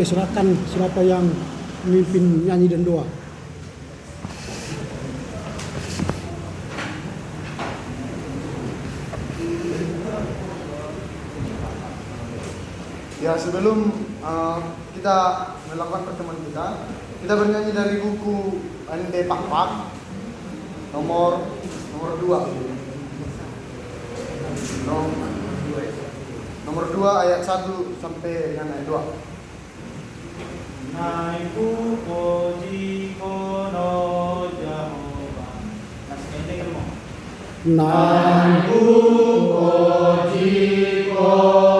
Silakan siapa yang memimpin nyanyi dan doa. Ya, sebelum kita melakukan pertemuan kita bernyanyi dari buku Ande Pakpak nomor 2. Nomor 2 ayat 1 sampai dengan ayat 2. Naiku koji kono Jehovah. Naiku koji kono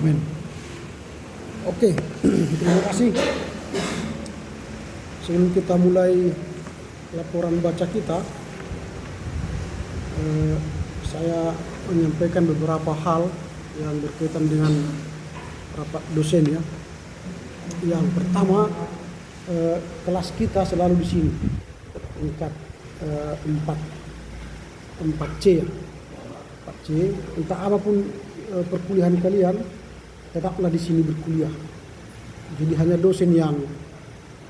Amin. Oke, terima kasih. Sebelum kita mulai laporan baca kita, saya menyampaikan beberapa hal yang berkaitan dengan rapat dosen ya. Yang pertama, kelas kita selalu di sini tingkat 4C ya. 4C, entah apapun perkuliahan kalian, tetaplah di sini berkuliah. Jadi hanya dosen yang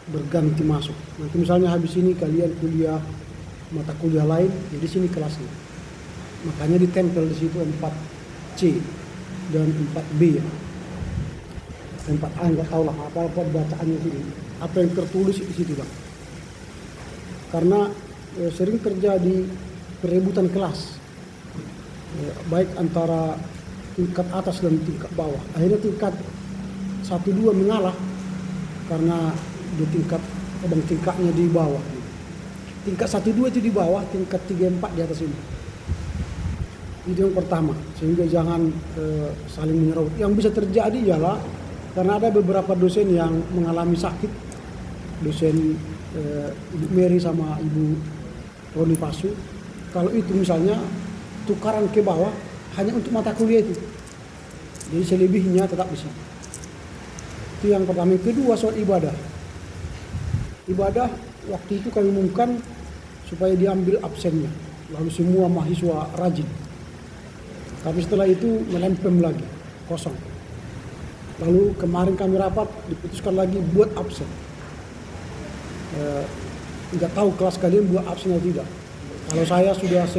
berganti masuk. Nanti misalnya habis ini kalian kuliah mata kuliah lain, jadi sini kelasnya. Makanya ditempel di situ 4C dan 4B ya. 4A nggak tahu lah apa bacaannya sini. Apa yang tertulis di situ bang. Karena sering terjadi perebutan kelas, baik antara tingkat atas dan tingkat bawah. Akhirnya tingkat 1-2 mengalah karena di tingkatnya di bawah. Tingkat 1-2 itu di bawah, tingkat 3-4 di atas ini. Itu yang pertama, sehingga jangan saling menyerobot. Yang bisa terjadi ialah karena ada beberapa dosen yang mengalami sakit, dosen Ibu Mary sama Ibu Roni Pasu. Kalau itu misalnya tukaran ke bawah hanya untuk mata kuliah itu, jadi selebihnya tetap bisa. Itu yang pertama. Yang kedua, soal ibadah. Ibadah waktu itu kami umumkan supaya diambil absennya, lalu semua mahasiswa rajin. Tapi setelah itu melempem lagi, kosong. Lalu kemarin kami rapat, diputuskan lagi buat absen. Nggak tahu kelas kalian buat absen atau tidak. Kalau saya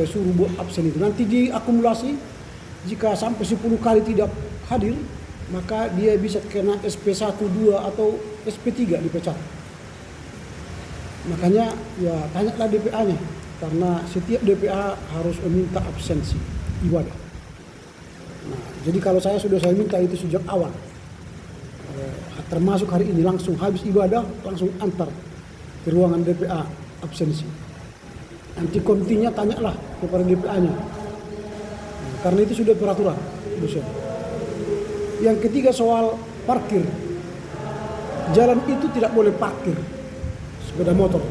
suruh buat absen itu, nanti diakumulasi, jika sampai 10 kali tidak hadir, maka dia bisa kena SP1, 2 atau SP3 dipecat. Makanya ya tanyalah DPA-nya, karena setiap DPA harus meminta absensi ibadah. Nah, jadi kalau saya minta itu sejak awal, termasuk hari ini langsung habis ibadah langsung antar ke ruangan DPA absensi. Nanti kontinya tanyalah kepada DPA-nya, karena itu sudah peraturan dosen. Yang ketiga soal parkir, jalan itu tidak boleh parkir sepeda motor.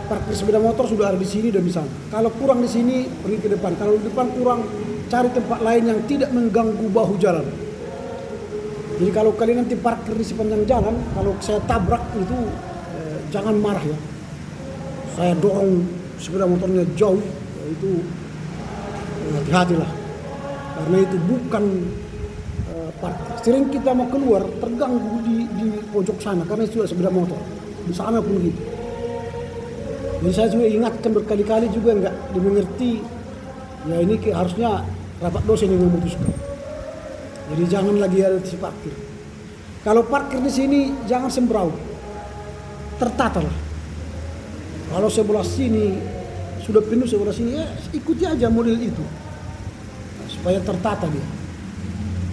Parkir sepeda motor sudah ada di sini dan di sana. Kalau kurang di sini, pergi ke depan. Kalau di depan kurang, cari tempat lain yang tidak mengganggu bahu jalan. Jadi kalau kalian nanti parkir di sepanjang jalan, kalau saya tabrak itu jangan marah ya. Saya dorong sepeda motornya jauh, itu hati-hatilah. Karena itu bukan parkir. Sering kita mau keluar terganggu di pojok sana karena itu sudah sepeda motor. Di sana pun gitu. Jadi saya juga ingatkan berkali-kali juga enggak dimengerti. Ya ini harusnya rapat dosen yang memutuskan. Jadi jangan lagi ada di parkir. Kalau parkir di sini jangan sembrau. Tertata lah. Kalau sebelah sini sudah penuh, sebelah sini ya ikuti aja model itu. Nah, supaya tertata dia.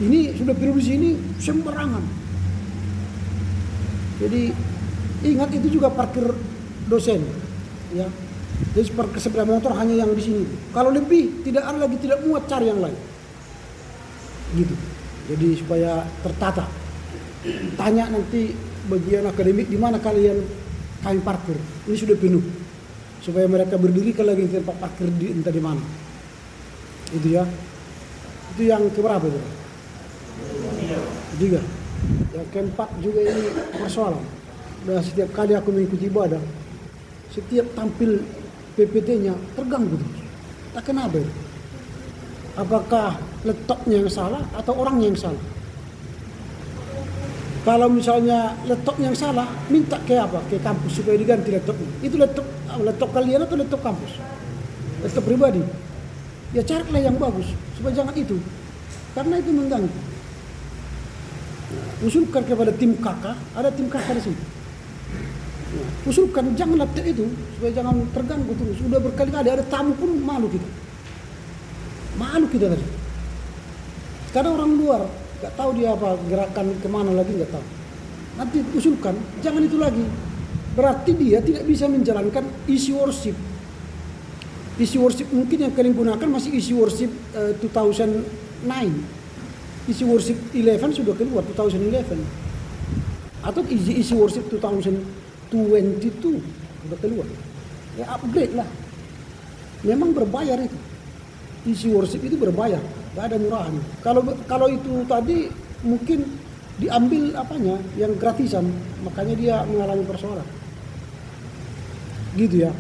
Ini sudah penuh di sini sembarangan. Jadi ingat itu juga parkir dosen, ya. Jadi parkir sepeda motor hanya yang di sini. Kalau lebih tidak ada lagi, tidak muat cari yang lain. Gitu. Jadi supaya tertata. Tanya nanti bagian akademik di mana kalian parkir. Ini sudah penuh. Supaya mereka berdirikan lagi tempat parkir di entah di mana. Itu ya. Itu yang keberapa itu? Ketiga. Yang keempat juga ini persoalan. Dan setiap kali aku mengikuti ibadah, setiap tampil PPT-nya terganggu terus. Tak kenapa itu? Apakah laptopnya yang salah atau orangnya yang salah? Kalau misalnya laptopnya yang salah, minta ke apa? Ke kampus supaya diganti laptopnya. Itu laptop kalian atau laptop kampus? Laptop pribadi. Ya carilah yang bagus supaya jangan itu. Karena itu mengganggu. Usulkan kepada tim kakak, ada tim kakak di sini. Usulkan jangan laptop itu supaya jangan terganggu terus. Sudah berkali-kali ada tamu pun malu kita. Malu kita tadi. Karena orang luar nggak tahu dia apa gerakan kemana lagi nggak tahu. Nanti usulkan jangan itu lagi. Berarti dia tidak bisa menjalankan isi worship. Isi worship mungkin yang kalian gunakan masih isi worship 2009. Isi worship 11 sudah keluar 2011. Atau isi worship 2022 sudah keluar. Ya upgrade lah. Memang berbayar itu. Isi worship itu berbayar, nggak ada murahan. Kalau itu tadi mungkin diambil apanya yang gratisan, makanya dia mengalami persoalan. Gitu ya.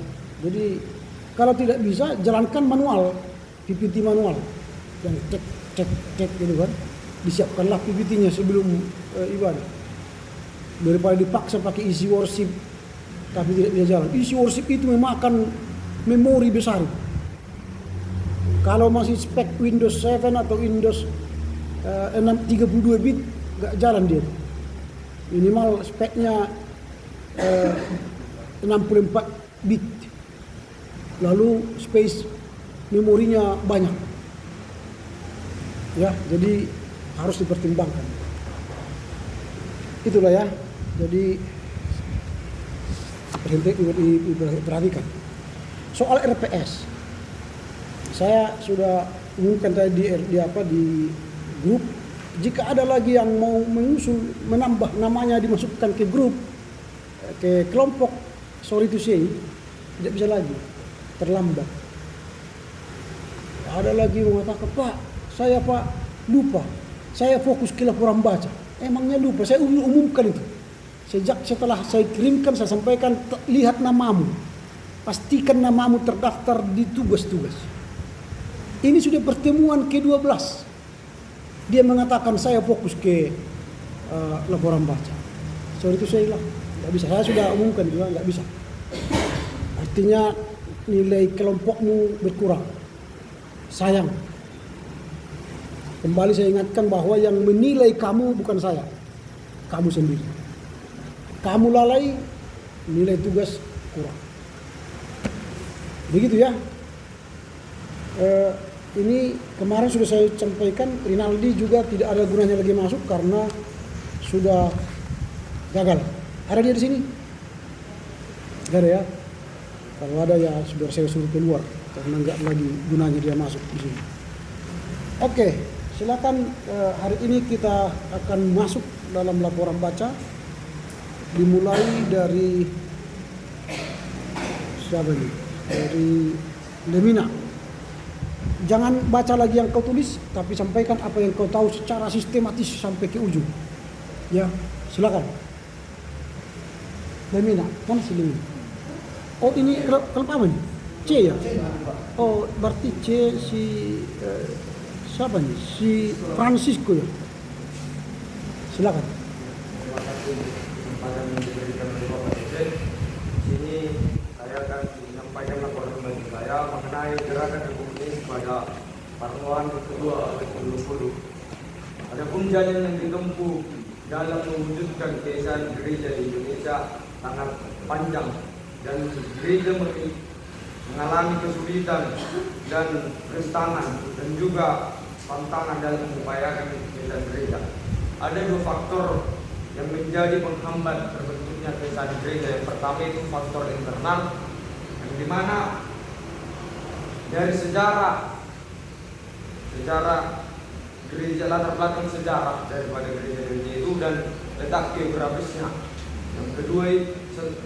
Jadi kalau tidak bisa jalankan manual, PPT manual yang cek gitu kan. Disiapkanlah PPT-nya sebelum ibadah. Daripada dipaksa pakai isi worship tapi tidak bisa jalan. Isi worship itu memakan memori besar. Kalau masih spek Windows 7 atau Windows 32 bit nggak jalan dia. Minimal speknya 64 bit. Lalu space memorinya banyak. Ya, jadi harus dipertimbangkan. Itulah ya. Jadi diperhatikan. Soal RPS, saya sudah umumkan tadi di grup. Jika ada lagi yang mau mengusul menambah namanya dimasukkan ke grup, ke kelompok, sorry to say, tidak bisa lagi, terlambat. Ada lagi yang mengatakan, Pak, saya lupa, saya fokus ke laporan baca. Emangnya lupa, saya umumkan itu. Setelah saya kirimkan, saya sampaikan, lihat namamu. Pastikan namamu terdaftar di tugas-tugas. Ini sudah pertemuan ke-12. Dia mengatakan saya fokus ke laporan baca. Sorry itu saya bilang, nggak bisa. Saya sudah umumkan juga, nggak bisa. Artinya nilai kelompokmu berkurang. Sayang. Kembali saya ingatkan bahwa yang menilai kamu bukan saya, kamu sendiri. Kamu lalai, nilai tugas kurang. Begitu ya. Ini kemarin sudah saya sampaikan, Rinaldi juga tidak ada gunanya lagi masuk karena sudah gagal. Ada dia di sini? Gak ada ya. Kalau ada ya sudah saya suruh keluar karena nggak lagi gunanya dia masuk di sini. Oke, silakan. Hari ini kita akan masuk dalam laporan baca. Dimulai dari siapa ini? Dari Lemina. Jangan baca lagi yang kau tulis, tapi sampaikan apa yang kau tahu secara sistematis sampai ke ujung. Ya, silakan. Lemina, mana si Lemina? Oh, ini kelab apa nih? C ya? Oh, berarti C si siapa nih? Si Francisco ya? Silakan. Terima kasih kesempatan yang diberikan oleh Bapak Presiden. Sini saya akan menyampaikan laporan bagi saya mengenai gerakan komunis pada Parnoan kedua abad ke-20. Adapun jalan yang ditempuh dalam mewujudkan keesaan gereja di Indonesia sangat panjang dan gereja mengalami kesulitan dan rintangan dan juga tantangan dalam mengupayakan keesaan gereja. Ada dua faktor yang menjadi penghambat terbentuknya keesaan gereja. Yang pertama itu faktor internal, yang dimana dari sejarah gereja, latar belakang sejarah daripada gereja-gereja itu dan letak geografisnya. Yang kedua,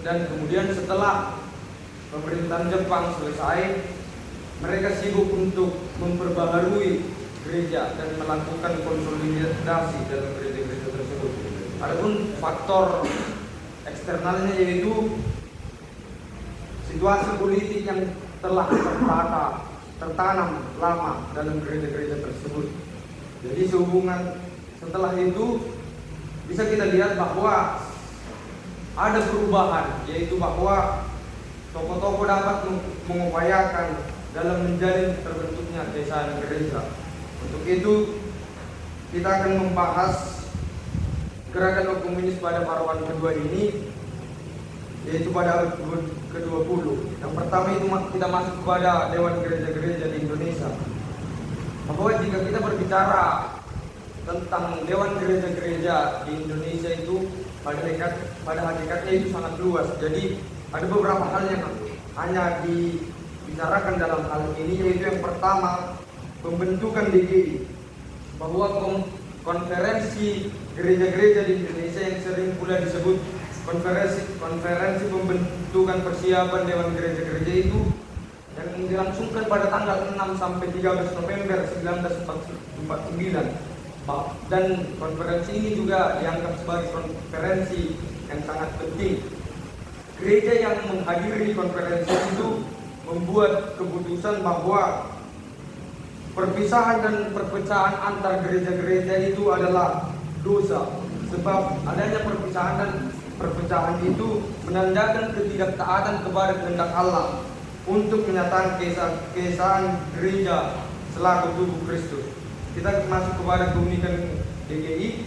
dan kemudian setelah pemerintahan Jepang selesai, mereka sibuk untuk memperbaharui gereja dan melakukan konsolidasi dalam gereja-gereja tersebut. Adapun faktor eksternalnya yaitu situasi politik yang telah tertanam lama dalam gereja-gereja tersebut. Jadi sehubungan setelah itu bisa kita lihat bahwa ada perubahan, yaitu bahwa tokoh-tokoh dapat mengupayakan dalam menjalin terbentuknya keesaan gereja. Untuk itu kita akan membahas gerakan komunis pada Parnoan kedua ini, yaitu pada abad ke-20. Yang pertama itu kita masuk kepada Dewan Gereja-Gereja di Indonesia. Bahwa jika kita berbicara tentang Dewan Gereja-Gereja di Indonesia itu pada hakikatnya itu sangat luas. Jadi ada beberapa hal yang hanya dibicarakan dalam hal ini, yaitu yang pertama pembentukan DGI, bahwa konferensi gereja-gereja di Indonesia yang sering pula disebut konferensi pembentukan persiapan Dewan Gereja-Gereja itu yang dilangsungkan pada tanggal 6 sampai 13 November 1949. Dan konferensi ini juga dianggap sebagai konferensi yang sangat penting. Gereja yang menghadiri konferensi itu membuat keputusan bahwa perpisahan dan perpecahan antar gereja-gereja itu adalah dosa, sebab adanya perpisahan dan perpecahan itu menandakan ketidaktaatan kepada kehendak Allah untuk menyatakan keesaan gereja selaku tubuh Kristus. Kita masuk kepada keunikan DGI.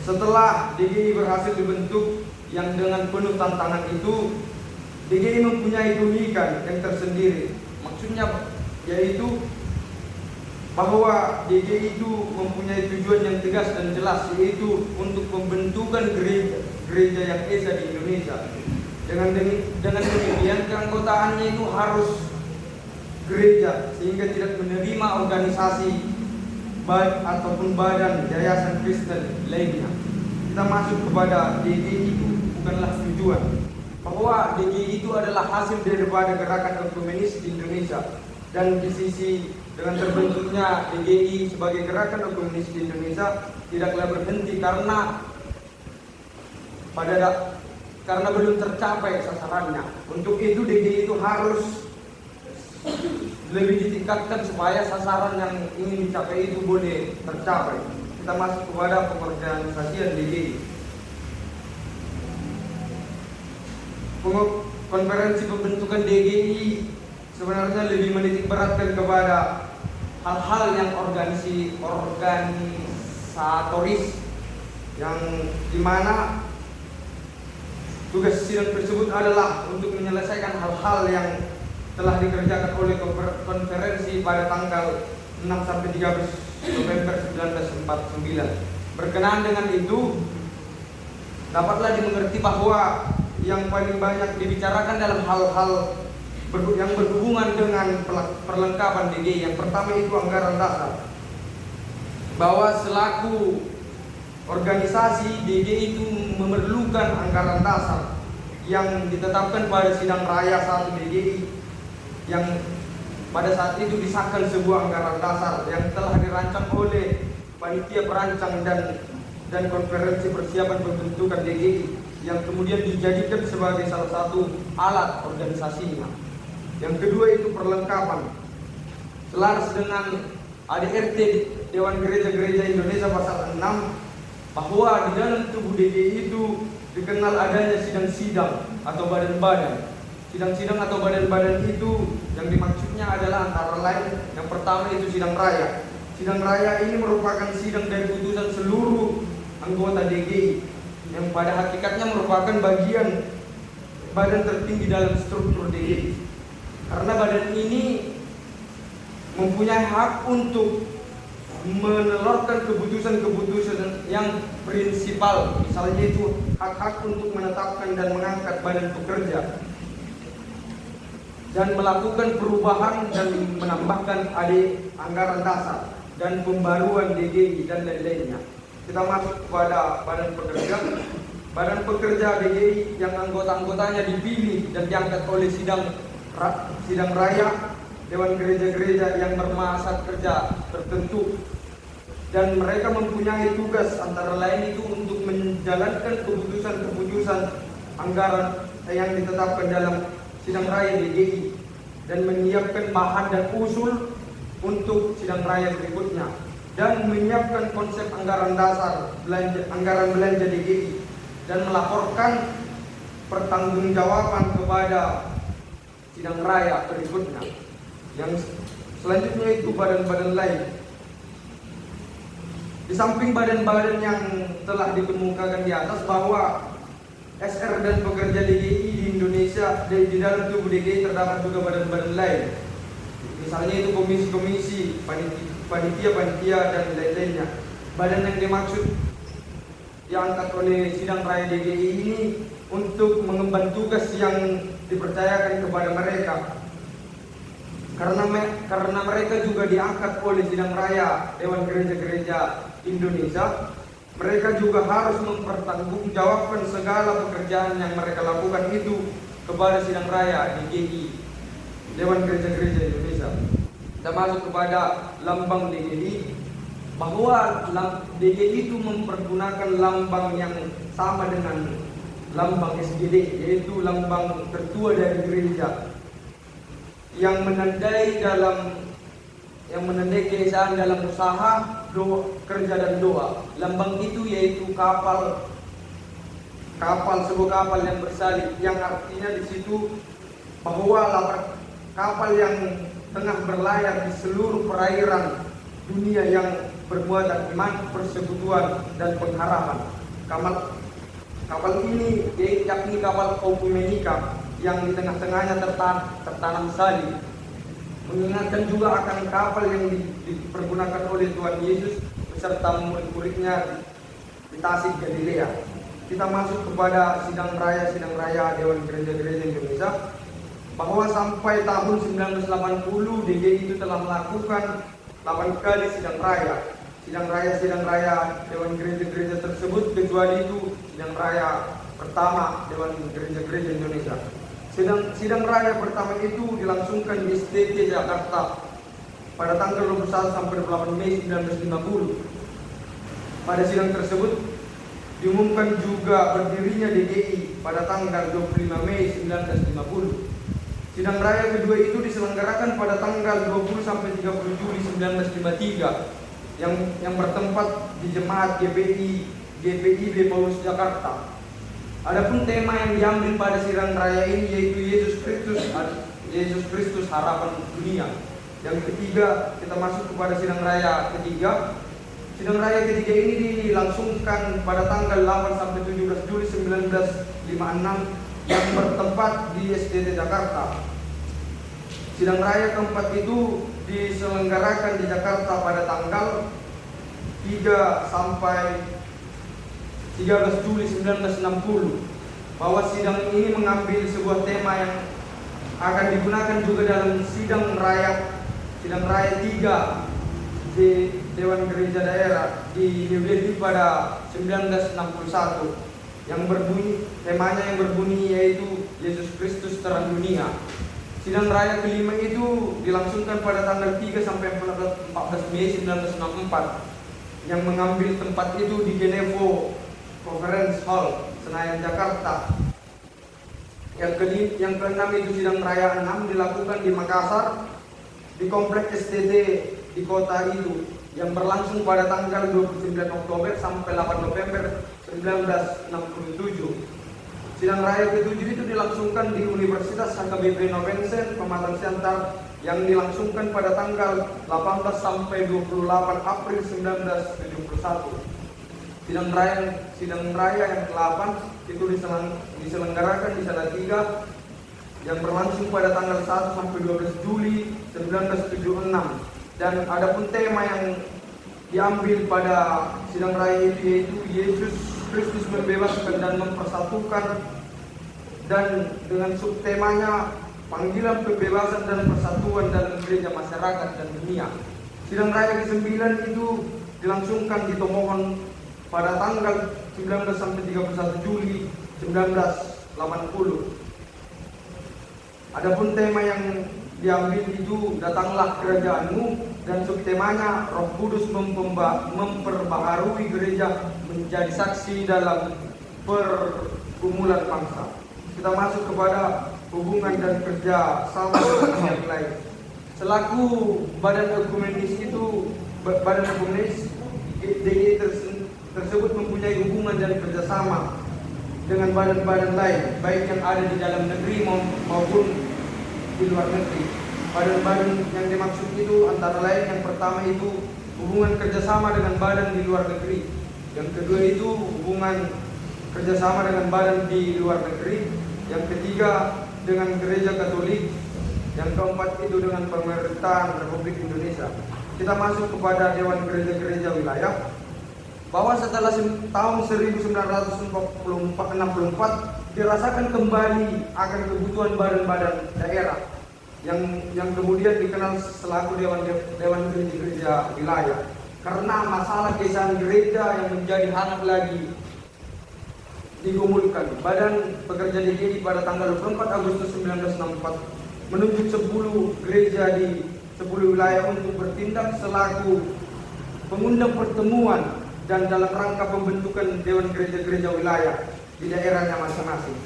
Setelah DGI berhasil dibentuk yang dengan penuh tantangan itu, DGI mempunyai keunikan yang tersendiri. Maksudnya yaitu bahwa DGI itu mempunyai tujuan yang tegas dan jelas, yaitu untuk pembentukan gereja yang esa di Indonesia. Dengan demikian keanggotaannya itu harus gereja, sehingga tidak menerima organisasi ataupun badan yayasan Kristen lainnya. Kita masuk kepada DGI itu bukanlah tujuan, bahwa DGI itu adalah hasil daripada gerakan komunis di Indonesia. Dan di sisi dengan terbentuknya DGI sebagai gerakan komunis di Indonesia tidaklah berhenti karena belum tercapai sasarannya. Untuk itu DGI itu harus lebih ditingkatkan supaya sasaran yang ingin dicapai itu boleh tercapai. Kita masuk kepada pengorganisasian DGI. Konferensi pembentukan DGI sebenarnya lebih menitik beratkan kepada hal-hal yang organisatoris, yang dimana Tugas sidang tersebut adalah untuk menyelesaikan hal-hal yang telah dikerjakan oleh konferensi pada tanggal 6 sampai 13 November 1949. Berkenaan dengan itu, dapatlah dimengerti bahwa yang paling banyak dibicarakan dalam hal-hal yang berhubungan dengan perlengkapan DGI. Yang pertama itu anggaran dasar. Bahwa selaku organisasi DGI itu memerlukan anggaran dasar yang ditetapkan pada sidang raya 1 DGI, yang pada saat itu disahkan sebuah anggaran dasar yang telah dirancang oleh panitia perancang dan konferensi persiapan pembentukan DGI, yang kemudian dijadikan sebagai salah satu alat organisasinya. Yang kedua itu perlengkapan. Selaras dengan ADRT Dewan Gereja-Gereja Indonesia pasal 6, bahwa di dalam tubuh DGI itu dikenal adanya sidang-sidang atau badan-badan. Sidang-sidang atau badan-badan itu yang dimaksudnya adalah antara lain, yang pertama itu sidang raya. Sidang raya ini merupakan sidang dari putusan seluruh anggota DGI, yang pada hakikatnya merupakan bagian badan tertinggi dalam struktur DGI. Karena badan ini mempunyai hak untuk menelurkan keputusan-keputusan yang prinsipal, misalnya itu hak-hak untuk menetapkan dan mengangkat badan pekerja, dan melakukan perubahan dan menambahkan anggaran dasar dan pembaruan DGI dan lain-lainnya. Kita masuk kepada badan pekerja. Badan pekerja DGI yang anggota-anggotanya dipilih dan diangkat oleh sidang raya Dewan Gereja-Gereja yang bermasa kerja tertentu, dan mereka mempunyai tugas antara lain itu untuk menjalankan keputusan-keputusan anggaran yang ditetapkan dalam sidang raya DGI dan menyiapkan bahan dan usul untuk sidang raya berikutnya, dan menyiapkan konsep anggaran dasar anggaran belanja DGI dan melaporkan pertanggungjawaban kepada sidang raya berikutnya. Yang selanjutnya itu badan-badan lain. Di samping badan-badan yang telah dikemukakan di atas, bahwa SR dan pekerja DGI di Indonesia, di dalam tubuh DGI terdapat juga badan-badan lain. Misalnya itu komisi-komisi, panitia-panitia dan lain-lainnya. Badan yang dimaksud diangkat oleh sidang raya DGI ini untuk mengemban tugas yang dipercayakan kepada mereka. Karena mereka juga diangkat oleh sidang raya Dewan Gereja-Gereja Indonesia, mereka juga harus mempertanggungjawabkan segala pekerjaan yang mereka lakukan itu kepada sidang raya DGI Dewan Gereja-Gereja Indonesia. Kita masuk kepada lambang DGI, bahwa DGI itu mempergunakan lambang yang sama dengan lambang SGD, yaitu lambang tertua dari gereja, yang menandai keesaan dalam usaha, kerja dan doa. Lambang itu yaitu sebuah kapal yang bersalib, yang artinya di situ bahwa kapal yang tengah berlayar di seluruh perairan dunia yang bermuatan iman, persekutuan dan pengharapan. Kapal ini yakni kapal Okumenika, yang di tengah-tengahnya tertanam salib, mengingatkan juga akan kapal yang dipergunakan oleh Tuhan Yesus beserta murid-muridnya di Tasik Galilea. Kita masuk kepada sidang raya Dewan Gereja-Gereja Indonesia, bahwa sampai tahun 1980 DGI itu telah melakukan 8 kali sidang raya Dewan Gereja-Gereja tersebut, kecuali itu sidang raya pertama Dewan Gereja-Gereja Indonesia. Sidang raya pertama itu dilangsungkan di STT Jakarta pada tanggal 21 sampai 28 Mei 1950. Pada sidang tersebut diumumkan juga berdirinya DGI pada tanggal 25 Mei 1950. Sidang raya kedua itu diselenggarakan pada tanggal 20 sampai 30 Juli 1953 yang bertempat di Jemaat GPIB Paulus Jakarta. Adapun tema yang diambil pada sidang raya ini yaitu Yesus Kristus harapan dunia. Yang ketiga, kita masuk kepada sidang raya ketiga. Sidang raya ketiga ini dilangsungkan pada tanggal 8 sampai 17 Juli 1953 yang bertempat di SDT Jakarta. Sidang raya keempat itu diselenggarakan di Jakarta pada tanggal 3 sampai 13 Juli 1960. Bahwa sidang ini mengambil sebuah tema yang akan digunakan juga dalam sidang raya 3 di Dewan Gereja Daerah di New Delhi pada 1961 temanya yang berbunyi yaitu Yesus Kristus Terang Dunia. Sidang raya kelima itu dilangsungkan pada tanggal 3 sampai 14 Mei 1964 yang mengambil tempat itu di Geneva Conference Hall, Senayan, Jakarta. Yang keenam itu sidang raya 6 dilakukan di Makassar di kompleks STT di kota itu yang berlangsung pada tanggal 29 Oktober sampai 8 November 1967. Sidang raya ke-7 itu dilangsungkan di Universitas HKBP Novensen, Pematang Siantar yang dilangsungkan pada tanggal 18 sampai 28 April 1971. Sidang raya yang ke-8 itu diselenggarakan di Salatiga yang berlangsung pada tanggal 1 sampai 12 Juli 1976. Dan adapun tema yang diambil pada sidang raya itu yaitu Yesus Kristus membebaskan dan mempersatukan, dan dengan subtemanya panggilan pembebasan dan persatuan dalam gereja, masyarakat, dan dunia. Sidang raya ke-9 itu dilangsungkan di Tomohon pada tanggal 19 sampai 31 Juli 1980. Adapun tema yang diambil itu datanglah kerajaanmu, dan subtemanya Roh Kudus memperbaharui gereja menjadi saksi dalam pergumulan bangsa. Kita masuk kepada hubungan dan kerja sama dengan yang lain. Selaku badan ekumenis DGI tersebut mempunyai hubungan dan kerjasama dengan badan-badan lain, baik yang ada di dalam negeri maupun di luar negeri. Badan-badan yang dimaksud itu antara lain yang pertama itu hubungan kerjasama dengan badan di luar negeri, yang kedua itu hubungan kerjasama dengan badan di luar negeri, yang ketiga dengan gereja Katolik, yang keempat itu dengan pemerintahan Republik Indonesia. Kita masuk kepada Dewan Gereja-Gereja Wilayah, bahwa setelah tahun 1964 dirasakan kembali akan kebutuhan badan-badan daerah yang kemudian dikenal selaku Dewan Gereja Wilayah, karena masalah kesahan gereja yang menjadi hangat lagi digumulkan. Badan Pekerja DGI pada tanggal 24 Agustus 1964 menunjuk 10 gereja di 10 wilayah untuk bertindak selaku pengundang pertemuan dan dalam rangka pembentukan Dewan Gereja-Gereja Wilayah di daerahnya masing-masing.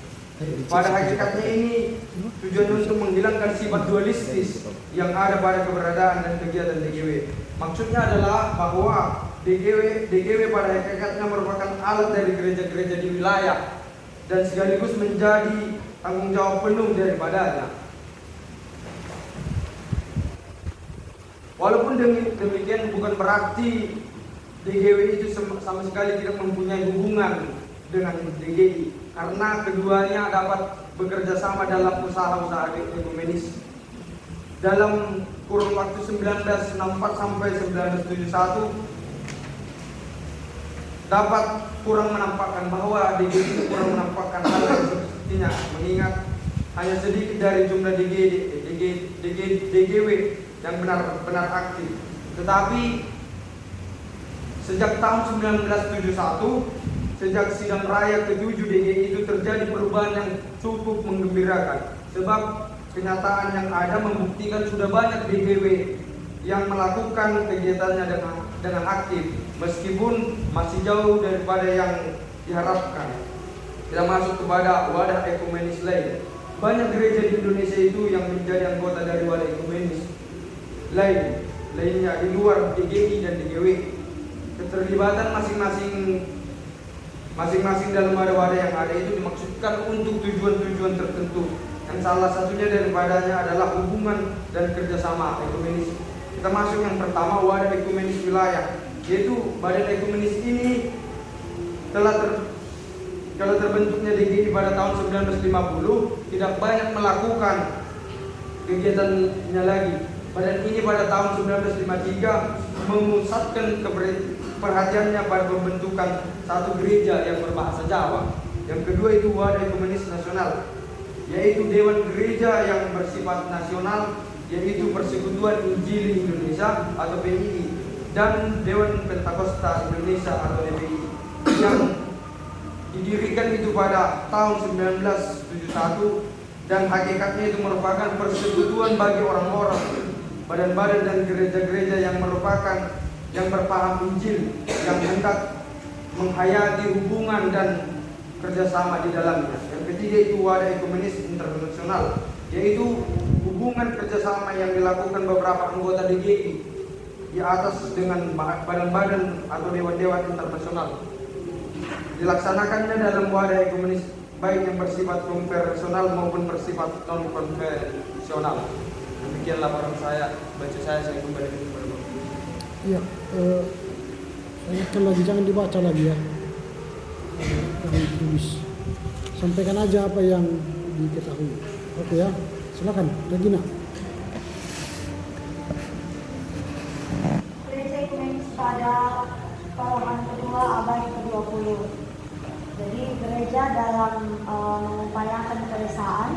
Pada hakikatnya ini tujuan untuk menghilangkan sifat dualistis yang ada pada keberadaan dan kegiatan DGW. Maksudnya adalah bahwa DGW pada hakikatnya merupakan alat dari gereja-gereja di wilayah dan sekaligus menjadi tanggung jawab penuh daripadanya. Walaupun demikian bukan berarti DGW itu sama sekali tidak mempunyai hubungan dengan DGI, karena keduanya dapat bekerja sama dalam usaha-usaha ekumenis. Dalam kurun waktu 1964 sampai 1971 dapat kurang menampakkan bahwa DGI itu kurang menampakkan hal yang sepertinya, mengingat hanya sedikit dari jumlah DGW yang benar-benar aktif. Tetapi sejak tahun 1971, sejak sidang raya ke-7 DGI itu terjadi perubahan yang cukup menggembirakan, sebab kenyataan yang ada membuktikan sudah banyak DGW yang melakukan kegiatannya dengan aktif, meskipun masih jauh daripada yang diharapkan. Kita masuk kepada wadah ekumenis lain. Banyak gereja di Indonesia itu yang menjadi anggota dari wadah ekumenis lainnya di luar DGI dan DGW. Keterlibatan masing-masing dalam wadah-wadah yang ada itu dimaksudkan untuk tujuan-tujuan tertentu, yang salah satunya daripadanya adalah hubungan dan kerjasama ekumenis. Kita masuk yang pertama, wadah ekumenis wilayah, yaitu badan ekumenis ini telah kalau terbentuknya DGI pada tahun 1950 tidak banyak melakukan kegiatannya lagi. Badan ini pada tahun 1953 memusatkan perhatiannya pada pembentukan satu gereja yang berbahasa Jawa. Yang kedua itu Wadah Ekumenis Nasional, yaitu Dewan Gereja yang bersifat nasional, yaitu Persekutuan Injili Indonesia atau PII, dan Dewan Pentakosta Indonesia atau DPI, yang didirikan itu pada tahun 1971, dan hakikatnya itu merupakan persekutuan bagi orang-orang, badan-badan dan gereja-gereja yang merupakan yang berpaham Injil, yang hendak menghayati hubungan dan kerjasama di dalamnya. Yang ketiga itu Wadah Ekumenis Internasional, yaitu hubungan kerjasama yang dilakukan beberapa anggota DGI di atas dengan badan-badan atau dewan-dewan internasional. Dilaksanakannya dalam Wadah Ekumenis baik yang bersifat konfesional maupun bersifat non konfesional. Demikian laporan saya, baca saya kembalikan kepada Bapak. Iya, saya ingatkan lagi, jangan dibaca lagi ya, jangan ditulis. Sampaikan aja apa yang diketahui. Oke ya, silakan Regina. Gereja Ekumenis pada kalangan kedua abad ke-20. Jadi gereja dalam mengupayakan keresahan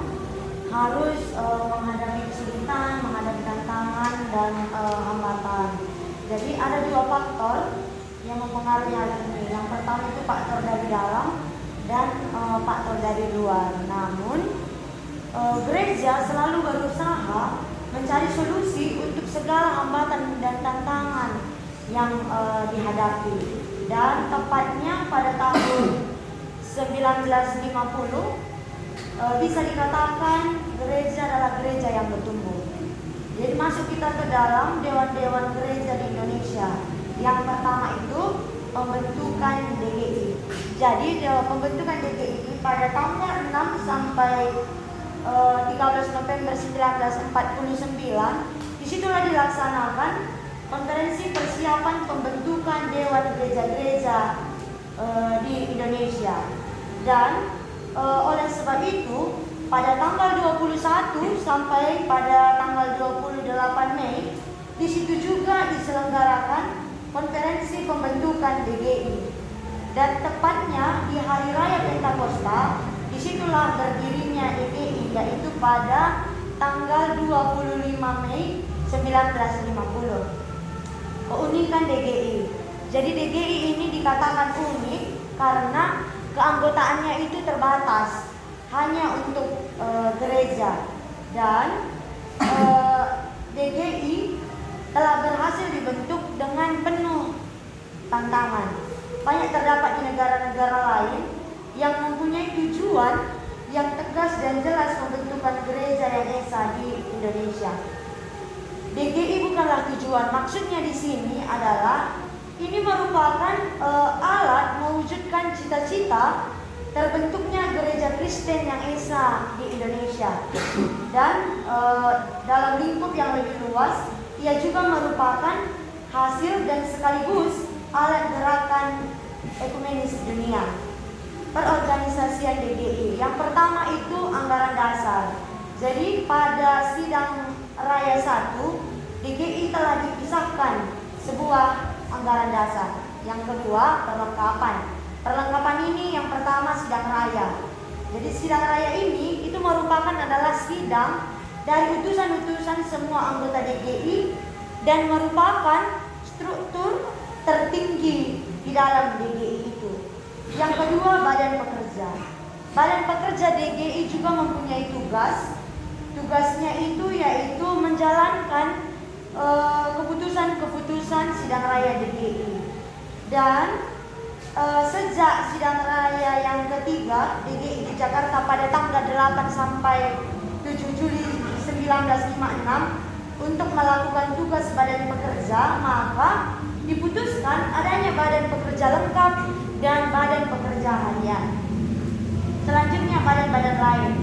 harus menghadapi kesulitan, menghadapi tantangan dan hambatan. Jadi ada dua faktor yang mempengaruhi hal ini. Yang pertama itu faktor dari dalam dan faktor dari luar. Namun gereja selalu berusaha mencari solusi untuk segala hambatan dan tantangan yang dihadapi. Dan tepatnya pada tahun 1950 bisa dikatakan gereja adalah gereja yang bertumbuh. Jadi masuk kita ke dalam dewan-dewan gereja di Indonesia. Yang pertama itu pembentukan DGI. Jadi pembentukan DGI pada tanggal 6 sampai 13 November 1949, disitulah dilaksanakan konferensi persiapan pembentukan dewan gereja-gereja di Indonesia. Dan oleh sebab itu pada tanggal 21 sampai pada tanggal 28 Mei di situ juga diselenggarakan konferensi pembentukan DGI. Dan tepatnya di hari raya Pentakosta disitulah berdirinya DGI, yaitu pada tanggal 25 Mei 1950. Keunikan DGI. Jadi DGI ini dikatakan unik karena keanggotaannya itu terbatas hanya untuk gereja, dan DGI telah berhasil dibentuk dengan penuh tantangan. Banyak terdapat di negara-negara lain yang mempunyai tujuan yang tegas dan jelas pembentukan gereja yang esa di Indonesia. DGI bukanlah tujuan, maksudnya di sini adalah ini merupakan alat mewujudkan cita-cita terbentuknya gereja Kristen yang esa di Indonesia. Dan dalam lingkup yang lebih luas, ia juga merupakan hasil dan sekaligus alat gerakan ekumenis dunia. Perorganisasian DGI. Yang pertama itu anggaran dasar. Jadi pada sidang raya 1, DGI telah dipisahkan sebuah anggaran dasar. Yang kedua, perlengkapan. Perlengkapan ini yang pertama sidang raya. Jadi sidang raya ini itu merupakan adalah sidang dari utusan-utusan semua anggota DGI dan merupakan struktur tertinggi di dalam DGI itu. Yang kedua, badan pekerja. Badan pekerja DGI juga mempunyai tugas. Tugasnya itu yaitu menjalankan keputusan-keputusan sidang raya DGI. Dan sejak sidang raya yang ketiga DGI di Jakarta pada tanggal 8 sampai 7 Juli 1956 untuk melakukan tugas badan pekerja, maka diputuskan adanya badan pekerja lengkap dan badan pekerja harian. Selanjutnya badan-badan lain.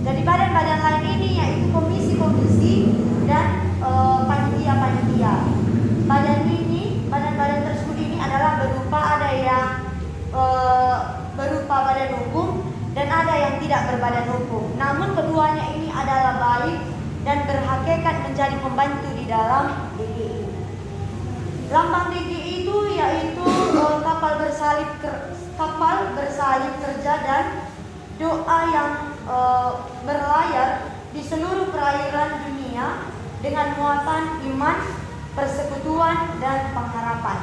Jadi badan-badan lain ini yaitu komisi-komisi dan panitia-panitia. Badan-badan tersebut ini adalah berupa ada yang berupa badan berbadan hukum. Namun keduanya ini adalah baik dan berhakikat menjadi pembantu di dalam DGI. Lambang DGI itu yaitu kapal bersalib kerja dan doa yang berlayar di seluruh perairan dunia dengan muatan iman, persekutuan, dan pengharapan.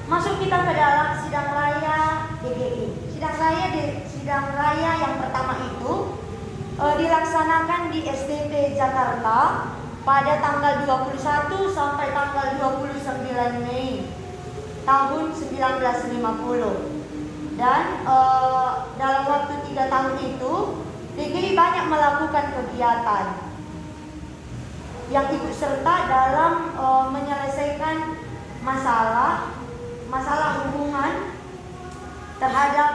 Masuk kita ke dalam sidang raya DGI. Sidang raya yang pertama itu dilaksanakan di SDT Jakarta pada tanggal 21 sampai tanggal 29 Mei tahun 1950. Dan dalam waktu 3 tahun itu DGI banyak melakukan kegiatan yang ikut serta dalam menyelesaikan masalah hubungan terhadap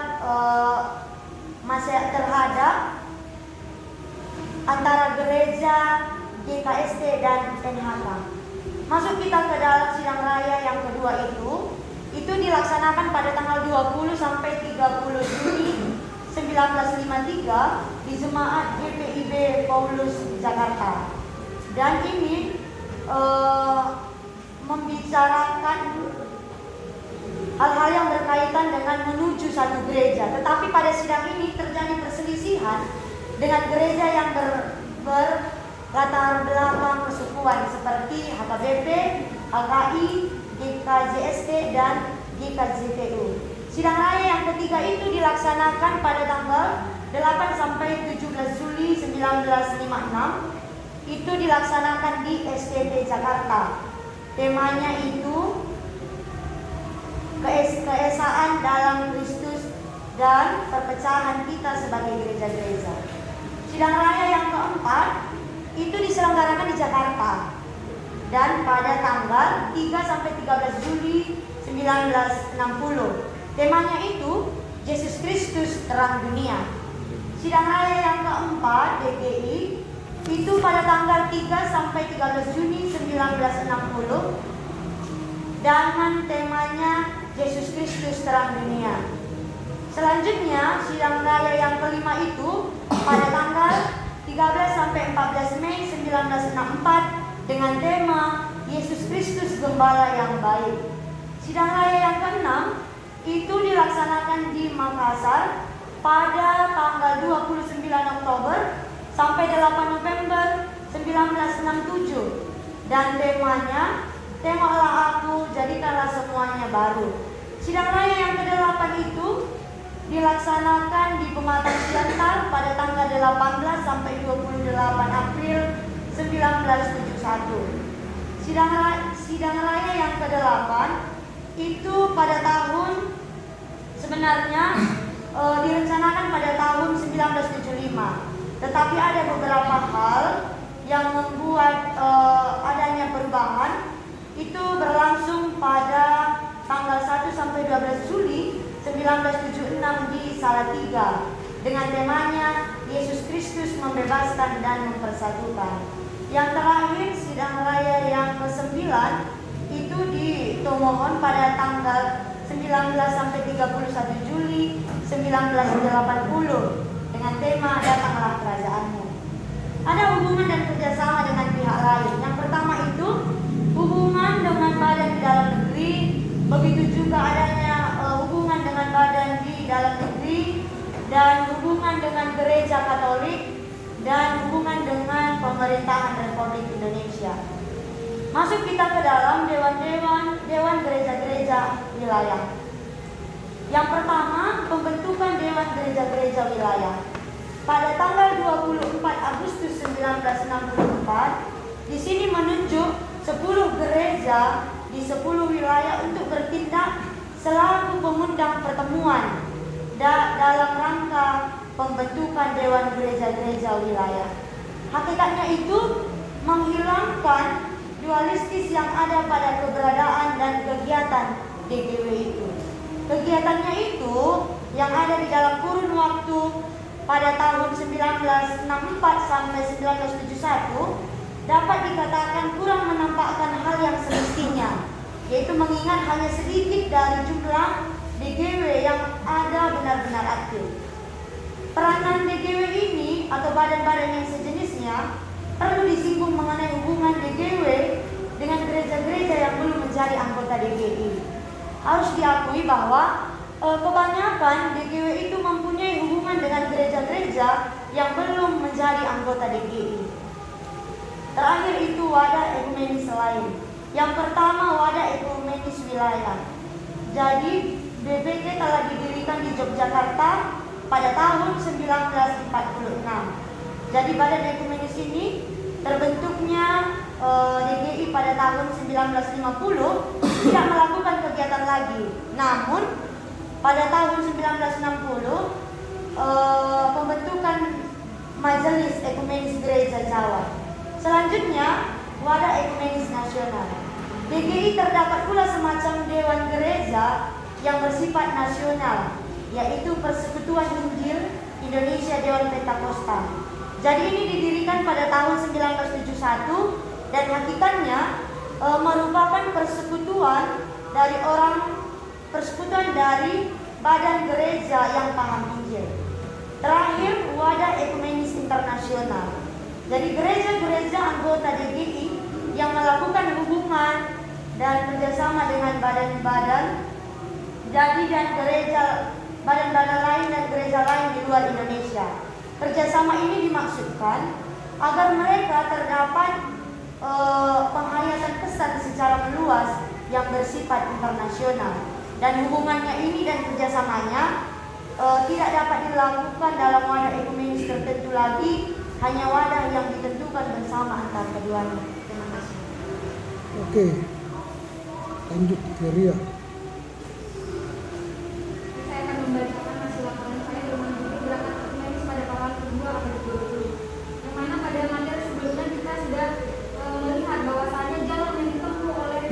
antara gereja, GKST dan NHK. Masuk kita ke dalam sidang raya yang kedua itu dilaksanakan pada tanggal 20 sampai 30 Juni 1953 di Jemaat GPIB Paulus Jakarta. Dan ini membicarakan hal-hal yang berkaitan dengan menuju satu gereja. Tetapi pada sidang ini terjadi perselisihan dengan gereja yang berlatar belakang kesukuan seperti HKBP, HKI, GKJST, dan GKJTU. Sidang raya yang ketiga itu dilaksanakan pada tanggal 8 sampai 17 Juli 1956. Itu dilaksanakan di STT Jakarta. Temanya itu keesaan dalam Kristus dan perpecahan kita sebagai gereja-gereja. Sidang raya yang keempat itu diselenggarakan di Jakarta dan pada tanggal 3 sampai 13 Juli 1960. Temanya itu Yesus Kristus terang dunia. Sidang raya yang keempat DGI itu pada tanggal 3 sampai 13 Juni 1960 dengan temanya Yesus Kristus terang dunia. Selanjutnya sidang raya yang kelima itu pada tanggal 13 sampai 14 Mei 1964 dengan tema Yesus Kristus Gembala yang baik. Sidang raya yang keenam itu dilaksanakan di Makassar pada tanggal 29 Oktober sampai 8 November 1967 dan temanya temalah aku jadikanlah semuanya baru. Sidang raya yang ke-8 itu dilaksanakan di Pematang Siantar pada tanggal 18 sampai 28 April 1971. Sidang raya yang ke-8 itu pada tahun sebenarnya direncanakan pada tahun 1975. Tetapi ada beberapa hal yang membuat adanya perubahan. Itu berlangsung pada tanggal 1 sampai 12 Juli 1976 di Salatiga dengan temanya Yesus Kristus membebaskan dan mempersatukan. Yang terakhir sidang raya yang ke-9 itu di Tomohon pada tanggal 19 sampai 31 Juli 1980 dengan tema Datanglah Kerajaanmu. Ada hubungan dan kerjasama dengan pihak lain. Yang pertama itu hubungan dengan badan di dalam negeri, begitu juga adanya hubungan dengan badan di dalam negeri dan hubungan dengan gereja Katolik dan hubungan dengan pemerintahan Republik Indonesia. Masuk kita ke dalam dewan gereja-gereja wilayah. Yang pertama, pembentukan dewan gereja-gereja wilayah. Pada tanggal 24 Agustus 1964, di sini menunjuk 10 gereja di 10 wilayah untuk bertindak selaku pengundang pertemuan dalam rangka pembentukan Dewan Gereja-Gereja Wilayah. Hakikatnya itu menghilangkan dualistis yang ada pada keberadaan dan kegiatan DGW itu. Kegiatannya itu yang ada di dalam kurun waktu pada tahun 1964 sampai 1971 dapat dikatakan kurang menampakkan hal yang semestinya, yaitu mengingat hanya sedikit dari jumlah DGW yang ada benar-benar aktif. Peranan DGW ini atau badan-badan yang sejenisnya perlu disinggung mengenai hubungan DGW dengan gereja-gereja yang belum menjadi anggota DGI. Harus diakui bahwa kebanyakan DGW itu mempunyai hubungan dengan gereja-gereja yang belum menjadi anggota DGI. Terakhir itu wadah ekumenis lain. Yang pertama wadah ekumenis wilayah. Jadi BPT telah didirikan di Yogyakarta pada tahun 1946. Jadi badan ekumenis ini terbentuknya DGI pada tahun 1950 tidak melakukan kegiatan lagi. Namun pada tahun 1960 pembentukan Majelis Ekumenis Gereja Jawa. Selanjutnya wadah ekumenis nasional. DGI terdapat pula semacam dewan gereja yang bersifat nasional, yaitu Persekutuan Injil Indonesia Dewan Pentakosta. Jadi ini didirikan pada tahun 1971 dan hakikatnya merupakan persekutuan dari badan gereja yang paham Injil. Terakhir wadah ekumenis internasional. Jadi gereja-gereja anggota DGI yang melakukan hubungan dan kerjasama dengan badan-badan dan badan-badan lain dan gereja lain di luar Indonesia. Kerjasama ini dimaksudkan agar mereka terdapat penghayatan pesan secara meluas yang bersifat internasional, dan hubungannya ini dan kerjasamanya tidak dapat dilakukan dalam wadah ekumenis tertentu lagi, hanya wadah yang ditentukan bersama antara keduanya. Terima kasih. Oke, lanjut Ria. Saya akan membacakan hasil laporan saya dengan judul Gerakan Ekumenis pada Pahlawan kedua abad ke-20, yang mana pada materi sebelumnya kita sudah melihat bahwasannya jalan yang ditempuh oleh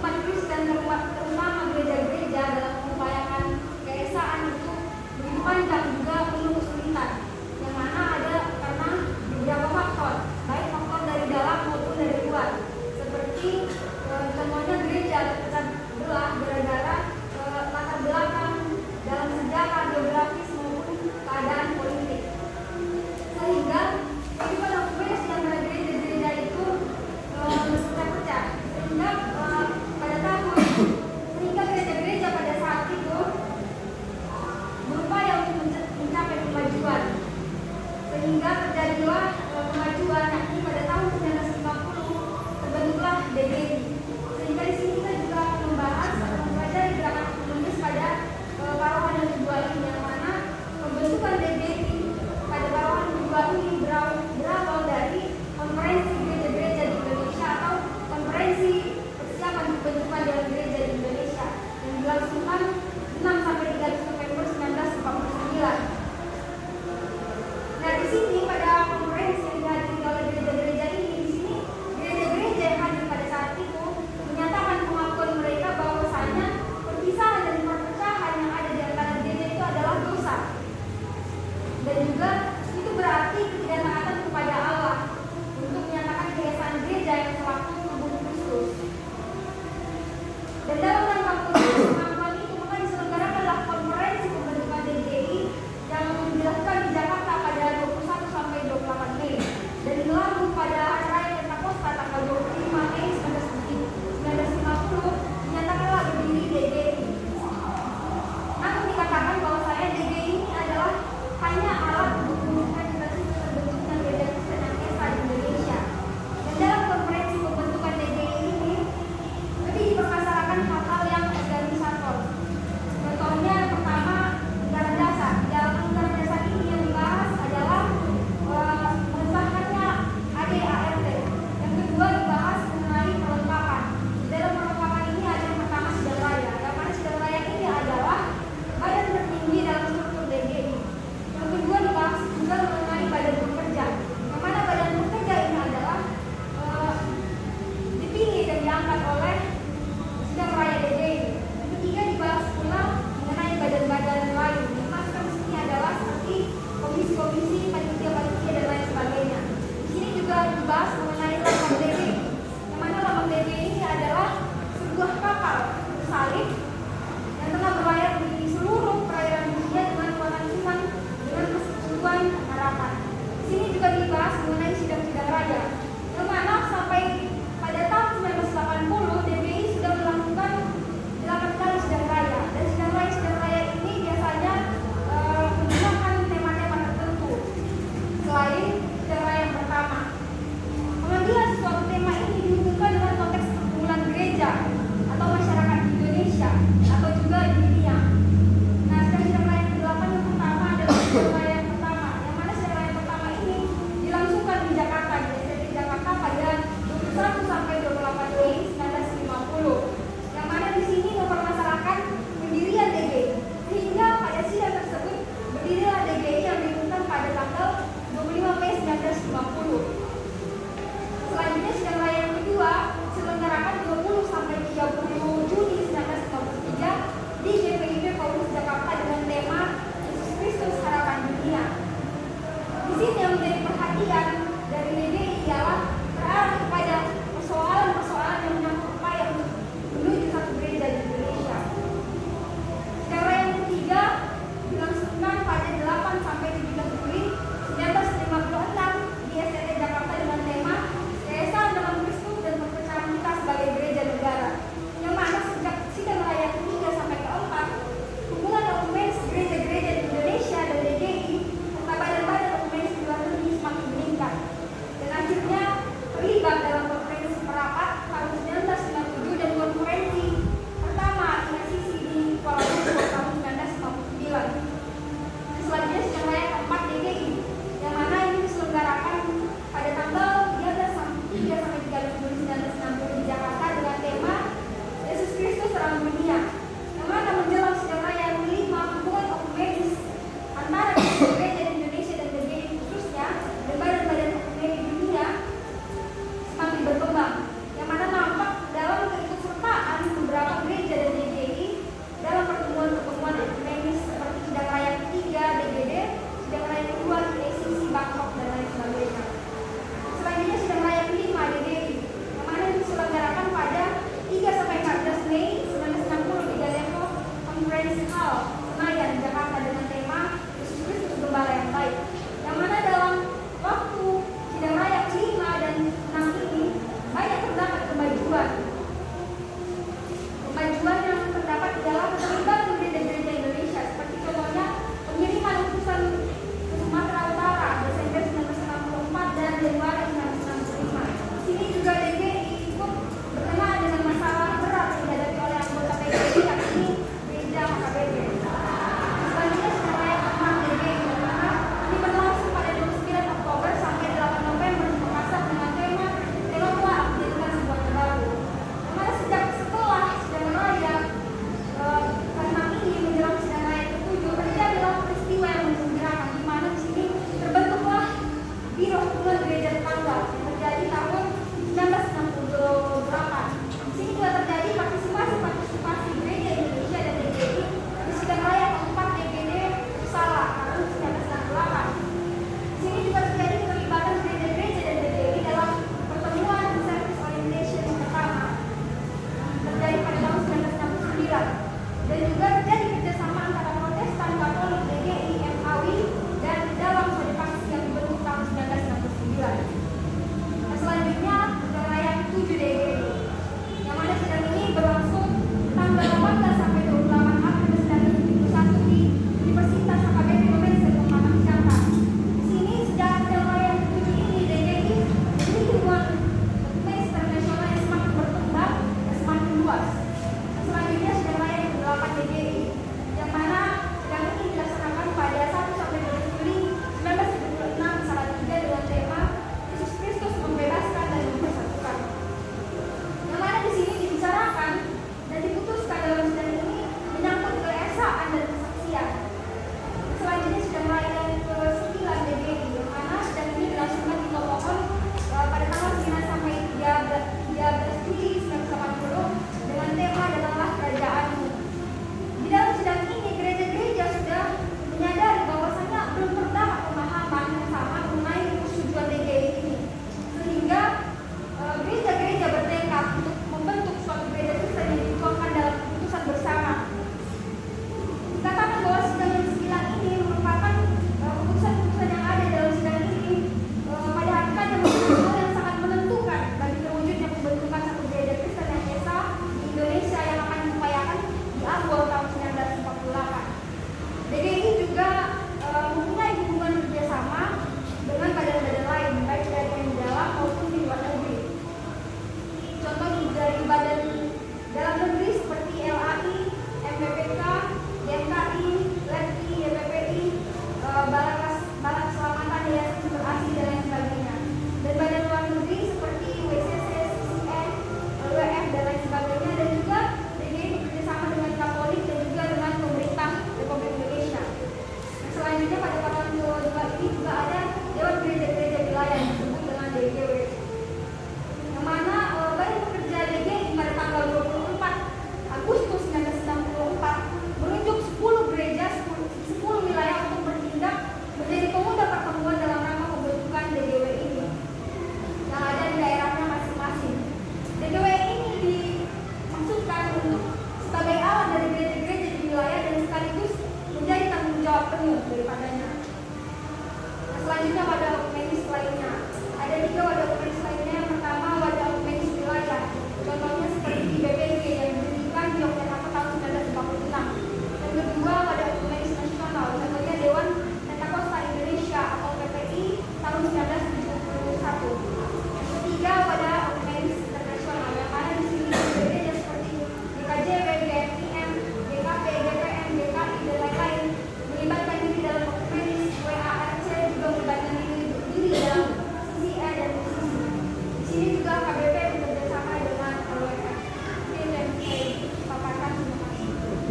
umat Kristen terutama gereja-gereja dalam mengupayakan keesaan itu begitu panjang juga penuh kesulitan, yang mana ada karena beberapa faktor, baik faktor dari dalam maupun dari luar, seperti contohnya gereja terpecah belah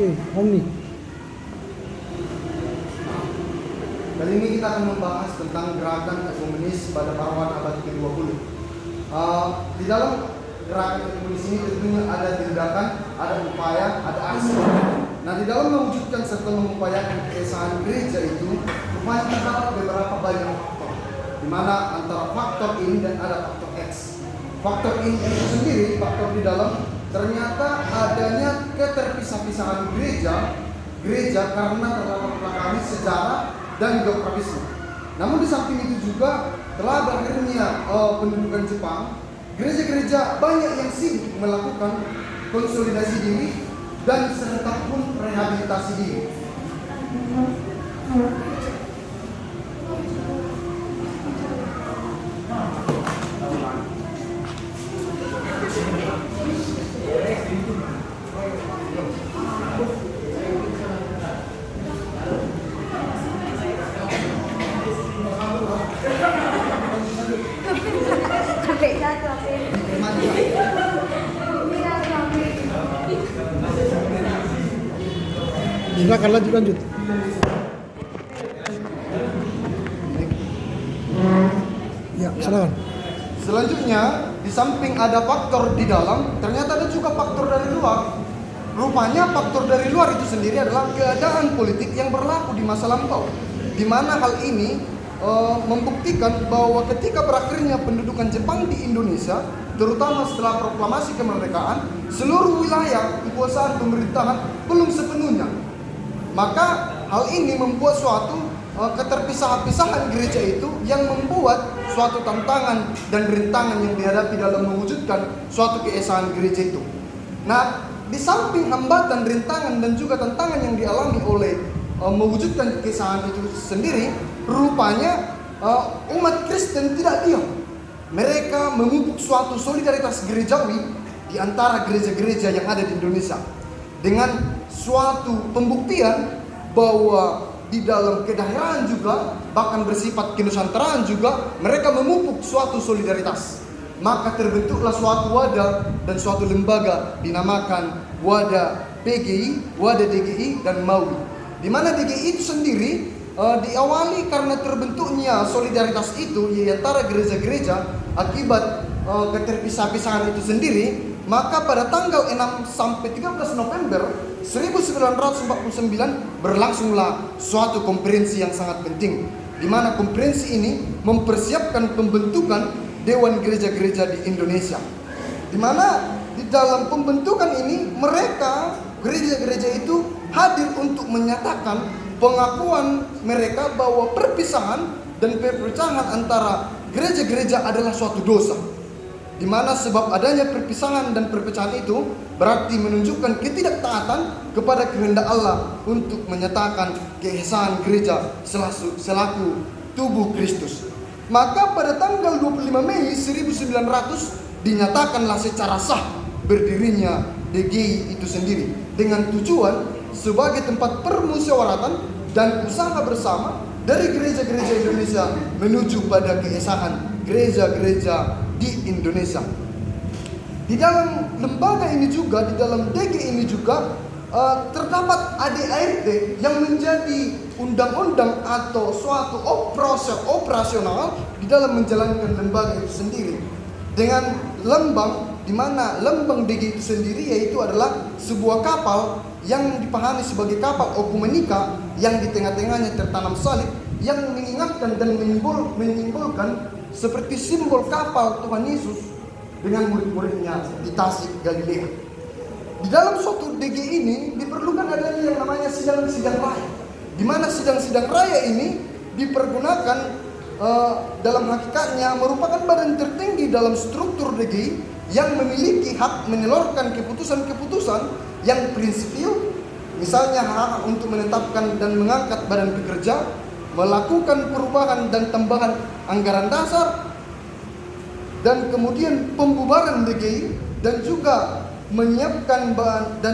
Oke, Omni. Kali ini kita akan membahas tentang gerakan ekumenis pada paruan abad ke-20. Di dalam gerakan ekumenis ini tentunya ada tindakan, ada upaya, ada aksi. Nah, di dalam mewujudkan serta mengupayakan keesaan gereja itu, rupanya terdapat beberapa banyak faktor, di mana antara faktor ini dan ada faktor X. Faktor ini itu sendiri, faktor di dalam, ternyata adanya keterpisah-pisahan gereja karena terlalu belakangi sejarah dan geografisnya. Namun di samping itu juga telah berakhirnya pendudukan Jepang, gereja-gereja banyak yang sibuk melakukan konsolidasi diri dan serta pun rehabilitasi diri. Sampai satu apa ini? Silakan lanjut. Ya, silakan. Selanjutnya, di samping ada faktor di dalam, ternyata ada juga faktor dari luar. Rupanya faktor dari luar itu sendiri adalah keadaan politik yang berlaku di masa lampau, di mana hal ini membuktikan bahwa ketika berakhirnya pendudukan Jepang di Indonesia, terutama setelah proklamasi kemerdekaan, seluruh wilayah kekuasaan pemerintahan belum sepenuhnya. Maka hal ini membuat suatu keterpisah-pisahan gereja itu yang membuat suatu tantangan dan rintangan yang dihadapi dalam mewujudkan suatu keesaan gereja itu. Nah, di samping hambatan, rintangan dan juga tantangan yang dialami oleh mewujudkan keesaan itu sendiri, rupanya umat Kristen tidak diam. Mereka memupuk suatu solidaritas gerejawi di antara gereja-gereja yang ada di Indonesia dengan suatu pembuktian bahwa di dalam kedaerahan juga, bahkan bersifat kenusantaraan juga, mereka memupuk suatu solidaritas. Maka terbentuklah suatu wadah dan suatu lembaga dinamakan Wadah PGI, Wadah DGI, dan MAUI. Di mana DGI itu sendiri diawali karena terbentuknya solidaritas itu di antara gereja-gereja akibat keterpisah-pisahan itu sendiri. Maka pada tanggal 6 sampai 13 November 1949 berlangsunglah suatu konferensi yang sangat penting, di mana konferensi ini mempersiapkan pembentukan Dewan Gereja-Gereja di Indonesia. Di mana di dalam pembentukan ini mereka gereja-gereja itu hadir untuk menyatakan pengakuan mereka bahwa perpisahan dan perpecahan antara gereja-gereja adalah suatu dosa. Di mana sebab adanya perpisahan dan perpecahan itu berarti menunjukkan ketidaktaatan kepada kehendak Allah untuk menyatakan keesaan gereja selaku tubuh Kristus. Maka pada tanggal 25 Mei 1900 dinyatakanlah secara sah berdirinya DGI itu sendiri dengan tujuan sebagai tempat permusyawaratan dan usaha bersama dari gereja-gereja Indonesia menuju pada keesaan gereja-gereja di Indonesia. Di dalam lembaga ini juga, di dalam DG ini juga terdapat ADART yang menjadi undang-undang atau suatu operasional di dalam menjalankan lembaga itu sendiri. Dengan lembang, di mana lembang DG itu sendiri yaitu adalah sebuah kapal yang dipahami sebagai kapal okumenika yang di tengah-tengahnya tertanam salib yang mengingatkan dan menyimbolkan seperti simbol kapal Tuhan Yesus dengan murid-muridnya di Tasik Galilea. Di dalam suatu DG ini diperlukan adanya yang namanya sidang-sidang raya, di mana sidang-sidang raya ini dipergunakan dalam hakikatnya merupakan badan tertinggi dalam struktur DGI yang memiliki hak menelurkan keputusan-keputusan yang prinsipil, misalnya hak untuk menetapkan dan mengangkat badan pekerja, melakukan perubahan dan tambahan anggaran dasar, dan kemudian pembubaran DGI, dan juga menyiapkan badan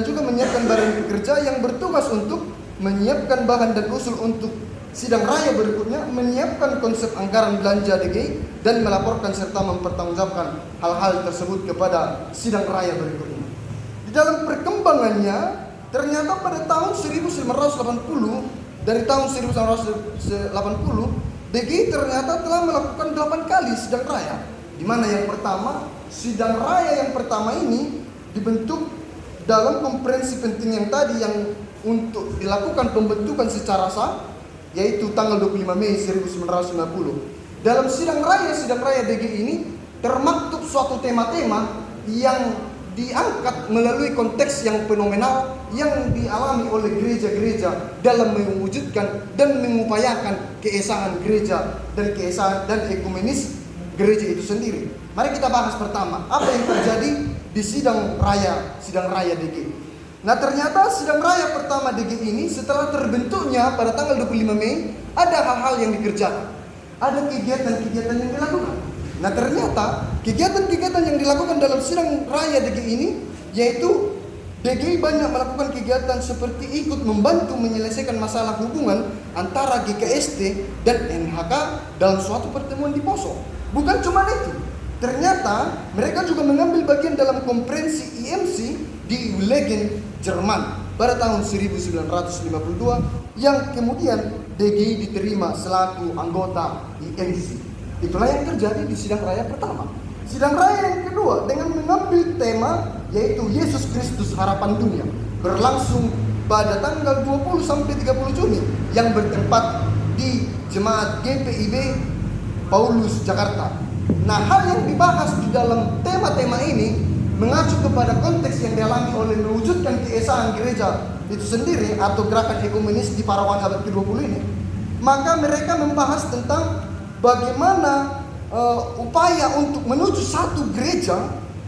pekerja yang bertugas untuk menyiapkan bahan dan usul untuk sidang raya berikutnya, menyiapkan konsep anggaran belanja DGI, dan melaporkan serta mempertanggungjawabkan hal-hal tersebut kepada sidang raya berikutnya. Di dalam perkembangannya, ternyata pada tahun 1980, dari tahun 1980, DGI ternyata telah melakukan 8 kali sidang raya. Di mana yang pertama, sidang raya yang pertama ini dibentuk dalam konferensi penting yang tadi yang untuk dilakukan pembentukan secara sah, yaitu tanggal 25 Mei 1990. Dalam sidang raya DGI ini termaktub suatu tema-tema yang diangkat melalui konteks yang fenomenal yang dialami oleh gereja-gereja dalam mewujudkan dan mengupayakan keesahan gereja dan keesahan dan ekumenis gereja itu sendiri. Mari kita bahas pertama, apa yang terjadi di sidang raya DGI. Nah, ternyata sidang raya pertama DGI ini setelah terbentuknya pada tanggal 25 Mei ada hal-hal yang dikerjakan. Ada kegiatan-kegiatan yang dilakukan. Nah, ternyata kegiatan-kegiatan yang dilakukan dalam sidang raya DGI ini yaitu DGI banyak melakukan kegiatan seperti ikut membantu menyelesaikan masalah hubungan antara GKST dan NHK dalam suatu pertemuan di Poso. Bukan cuma itu, ternyata mereka juga mengambil bagian dalam konferensi IMC di Ulegen, Jerman pada tahun 1952 yang kemudian DGI diterima selaku anggota IMC. Itulah yang terjadi di sidang raya pertama. Sidang raya yang kedua dengan mengambil tema yaitu Yesus Kristus Harapan Dunia berlangsung pada tanggal 20 sampai 30 Juni yang bertempat di Jemaat GPIB Paulus Jakarta. Nah, hal yang dibahas di dalam tema-tema ini mengacu kepada konteks yang dialami oleh mewujudkan keesahan gereja itu sendiri atau gerakan ekumenis di Parawan abad ke-20 ini. Maka mereka membahas tentang bagaimana upaya untuk menuju satu gereja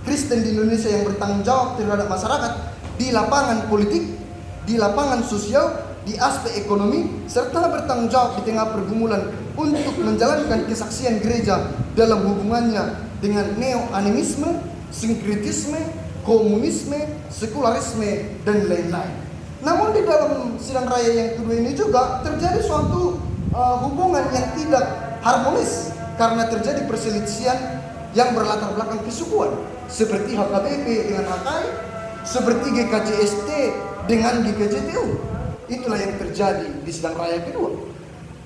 Kristen di Indonesia yang bertanggung jawab terhadap masyarakat di lapangan politik, di lapangan sosial, di aspek ekonomi, serta bertanggung jawab di tengah pergumulan untuk menjalankan kesaksian gereja dalam hubungannya dengan neo-animisme, sinkretisme, komunisme, sekularisme, dan lain-lain. Namun di dalam sidang raya yang kedua ini juga terjadi suatu hubungan yang tidak harmonis karena terjadi perselisihan yang berlatar belakang kesukuan seperti HKBP dengan HKI, seperti GKJST dengan GKJTU. Itulah yang terjadi di sidang raya kedua.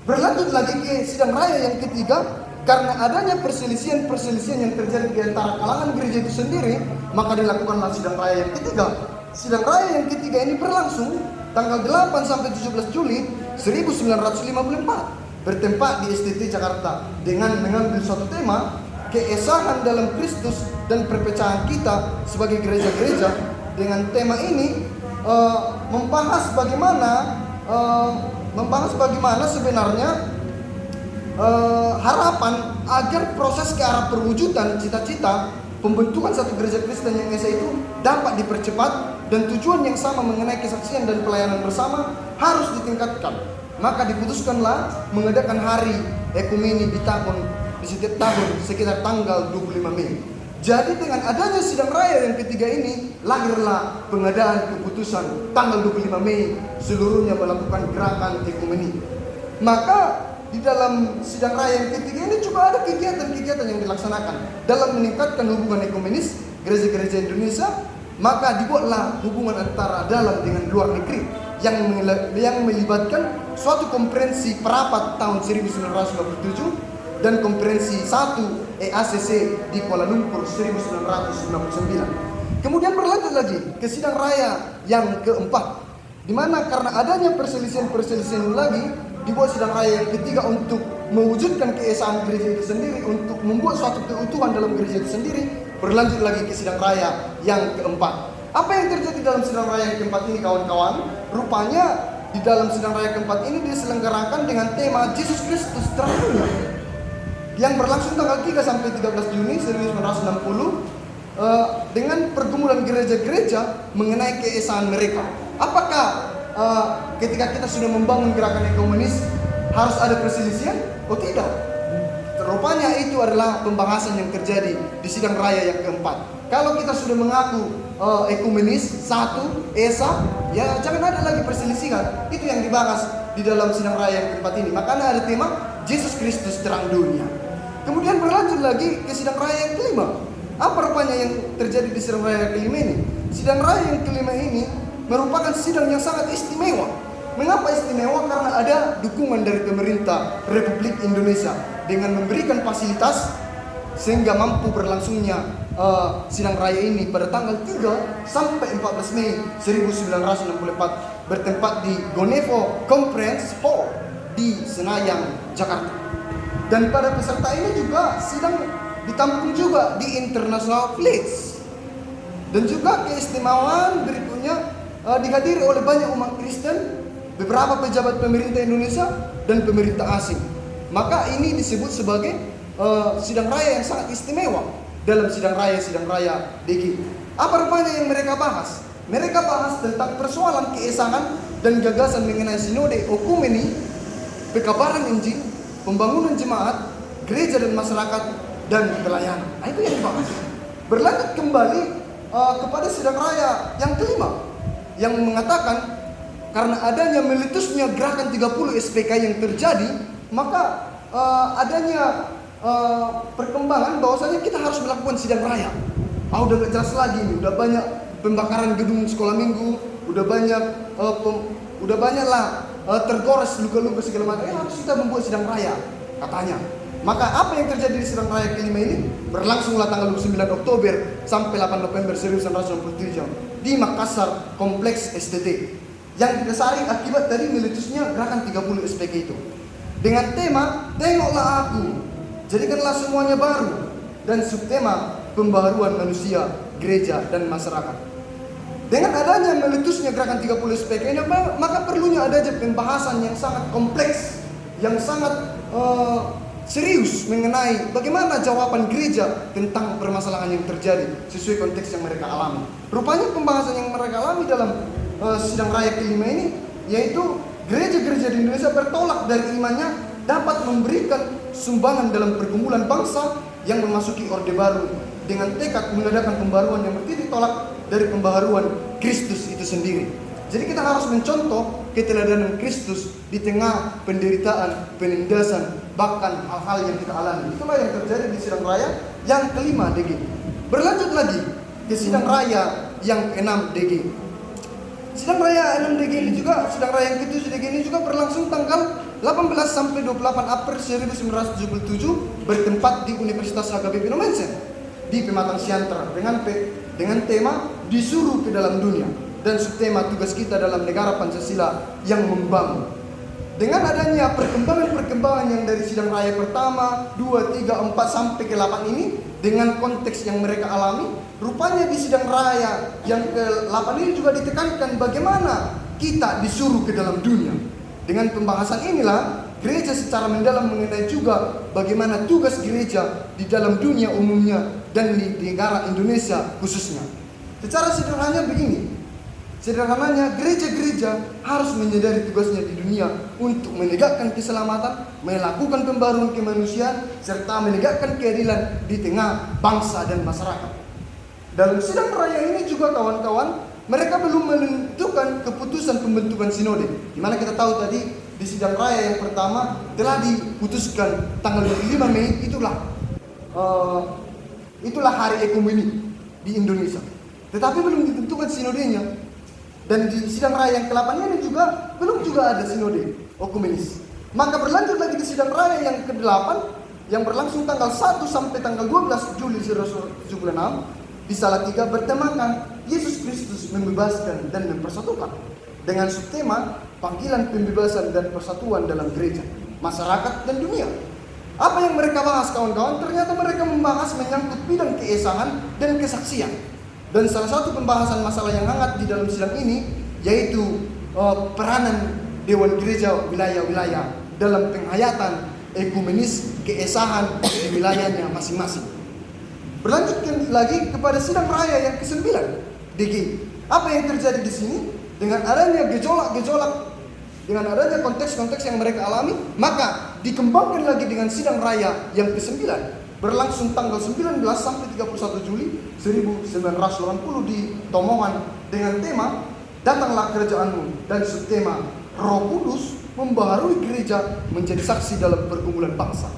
Berlanjut lagi ke sidang raya yang ketiga, karena adanya perselisihan yang terjadi di antara kalangan gereja itu sendiri, maka dilakukanlah sidang raya yang ketiga. Sidang raya yang ketiga ini berlangsung tanggal 8 sampai 17 Juli 1954. Bertempat di STT Jakarta dengan mengambil suatu tema keesahan dalam Kristus dan perpecahan kita sebagai gereja-gereja. Dengan tema ini membahas bagaimana sebenarnya harapan agar proses ke arah perwujudan cita-cita pembentukan satu gereja Kristen yang esa itu dapat dipercepat dan tujuan yang sama mengenai kesaksian dan pelayanan bersama harus ditingkatkan. Maka diputuskanlah mengadakan hari ekumeni di setiap tahun sekitar tanggal 25 Mei. Jadi dengan adanya sidang raya yang ketiga ini lahirlah pengadaan keputusan tanggal 25 Mei seluruhnya melakukan gerakan ekumeni. Maka di dalam sidang raya yang ketiga ini juga ada kegiatan-kegiatan yang dilaksanakan dalam meningkatkan hubungan ekumenis gereja-gereja Indonesia. Maka dibuatlah hubungan antara dalam dengan luar negeri yang melibatkan suatu konferensi perapat tahun 1997 dan konferensi 1 EACC di Kuala Lumpur 1999. Kemudian berlanjut lagi ke sidang raya yang keempat, di mana karena adanya perselisihan lagi dibuat sidang raya yang ketiga untuk mewujudkan keesahan gereja itu sendiri, untuk membuat suatu keutuhan dalam gereja itu sendiri. Berlanjut lagi ke sidang raya yang keempat. Apa yang terjadi dalam sidang raya yang keempat ini, kawan-kawan? Rupanya di dalam sidang raya keempat ini diselenggarakan dengan tema Yesus Kristus Terang Dunia yang berlangsung tanggal 3 sampai 13 Juni 1960 dengan pergumulan gereja-gereja mengenai keesahan mereka. Apakah ketika kita sudah membangun gerakan ekumenis harus ada perselisihan? Oh tidak. Rupanya itu adalah pembahasan yang terjadi di sidang raya yang keempat. Kalau kita sudah mengaku ekumenis, satu, esa, ya jangan ada lagi perselisihan. Itu yang dibahas di dalam sidang raya yang keempat ini. Makanya ada tema Yesus Kristus Terang Dunia. Kemudian berlanjut lagi ke sidang raya yang kelima. Apa rupanya yang terjadi di sidang raya yang kelima ini? Sidang raya yang kelima ini merupakan sidang yang sangat istimewa. Mengapa istimewa? Karena ada dukungan dari pemerintah Republik Indonesia dengan memberikan fasilitas sehingga mampu berlangsungnya sidang raya ini pada tanggal 3 sampai 14 Mei 1964 bertempat di Gonevo Conference Hall di Senayan, Jakarta. Dan pada peserta ini juga sidang ditampung juga di International Village. Dan juga keistimewaan berikutnya dihadiri oleh banyak umat Kristen, beberapa pejabat pemerintah Indonesia dan pemerintah asing. Maka ini disebut sebagai sidang raya yang sangat istimewa dalam sidang raya DG. Apa rupanya yang mereka bahas? Mereka bahas tentang persoalan keesahan dan gagasan mengenai sinode okumeni, pekabaran Injil, pembangunan jemaat, gereja dan masyarakat, dan pelayanan. Nah, itu yang dibahas. Berlanjut kembali kepada sidang raya yang kelima, yang mengatakan karena adanya meletusnya gerakan 30 SPK yang terjadi, maka adanya perkembangan bahwasanya kita harus melakukan sidang raya. Udah gak jelas lagi nih, udah banyak pembakaran gedung sekolah minggu, udah banyak lah tergores luka-luka segala macam. Harus kita membuat sidang raya, katanya. Maka apa yang terjadi di sidang raya kelima ini berlangsunglah tanggal 29 Oktober sampai 8 November 1967 di Makassar Kompleks STT yang didasari akibat dari meletusnya gerakan 30 SPK itu dengan tema Tengoklah Aku, jadikanlah semuanya baru, dan subtema pembaharuan manusia, gereja dan masyarakat. Dengan adanya meletusnya gerakan 30 SPK ini, maka perlunya ada pembahasan yang sangat kompleks, yang sangat serius mengenai bagaimana jawaban gereja tentang permasalahan yang terjadi sesuai konteks yang mereka alami. Rupanya pembahasan yang mereka alami dalam sidang raya kelima ini yaitu gereja-gereja di Indonesia bertolak dari imannya dapat memberikan sumbangan dalam pergumulan bangsa yang memasuki Orde Baru dengan tekad mengadakan pembaruan yang bertitik tolak dari pembaharuan Kristus itu sendiri. Jadi kita harus mencontoh keteladanan Kristus di tengah penderitaan, penindasan, bahkan hal-hal yang kita alami. Itulah yang terjadi di sidang raya yang kelima DG. Berlanjut lagi ke sidang raya yang keenam DG. Sidang raya 6 DG ini juga, sidang raya yang ke-7 DG ini juga berlangsung tanggal 18 sampai 28 April 1977 bertempat di Universitas HKBP Indonesia di Pematang Siantar dengan tema disuruh ke dalam dunia dan subtema tugas kita dalam negara Pancasila yang membangun. Dengan adanya perkembangan yang dari sidang raya pertama, 2, 3, 4 sampai ke 8 ini dengan konteks yang mereka alami, rupanya di sidang raya yang ke-8 ini juga ditekankan bagaimana kita disuruh ke dalam dunia. Dengan pembahasan inilah gereja secara mendalam mengenai juga bagaimana tugas gereja di dalam dunia umumnya dan di negara Indonesia khususnya. Secara sederhananya begini, sederhananya gereja-gereja harus menyadari tugasnya di dunia untuk menegakkan keselamatan, melakukan pembaruan kemanusiaan, serta menegakkan keadilan di tengah bangsa dan masyarakat. Dalam sidang raya ini juga kawan-kawan, mereka belum menentukan keputusan pembentukan sinode. Di mana kita tahu tadi di sidang raya yang pertama telah diputuskan tanggal 25 Mei itulah hari ekumeni di Indonesia. Tetapi belum ditentukan sinodenya. Dan di sidang raya yang ke-8 ini juga belum ada sinode okumenis. Maka berlanjut lagi di sidang raya yang ke-8 yang berlangsung tanggal 1 sampai tanggal 12 Juli 1976 di Salatiga bertemakan Yesus Kristus membebaskan dan mempersatukan dengan subtema panggilan pembebasan dan persatuan dalam gereja, masyarakat dan dunia. Apa yang mereka bahas kawan-kawan? Ternyata mereka membahas menyangkut bidang keesahan dan kesaksian. Dan salah satu pembahasan masalah yang hangat di dalam sidang ini yaitu peranan Dewan Gereja wilayah-wilayah dalam penghayatan ekumenis keesahan di wilayahnya masing-masing. Berlanjutkan lagi kepada sidang raya yang ke-9 DG. Apa yang terjadi di sini? Dengan adanya gejolak-gejolak, dengan adanya konteks-konteks yang mereka alami, maka dikembangkan lagi dengan sidang raya yang ke-9 berlangsung tanggal 19 sampai 31 Juli 1980 di Tomongan dengan tema Datanglah Kerajaanmu dan subtema Roh Kudus membaharui gereja menjadi saksi dalam pergumulan bangsa.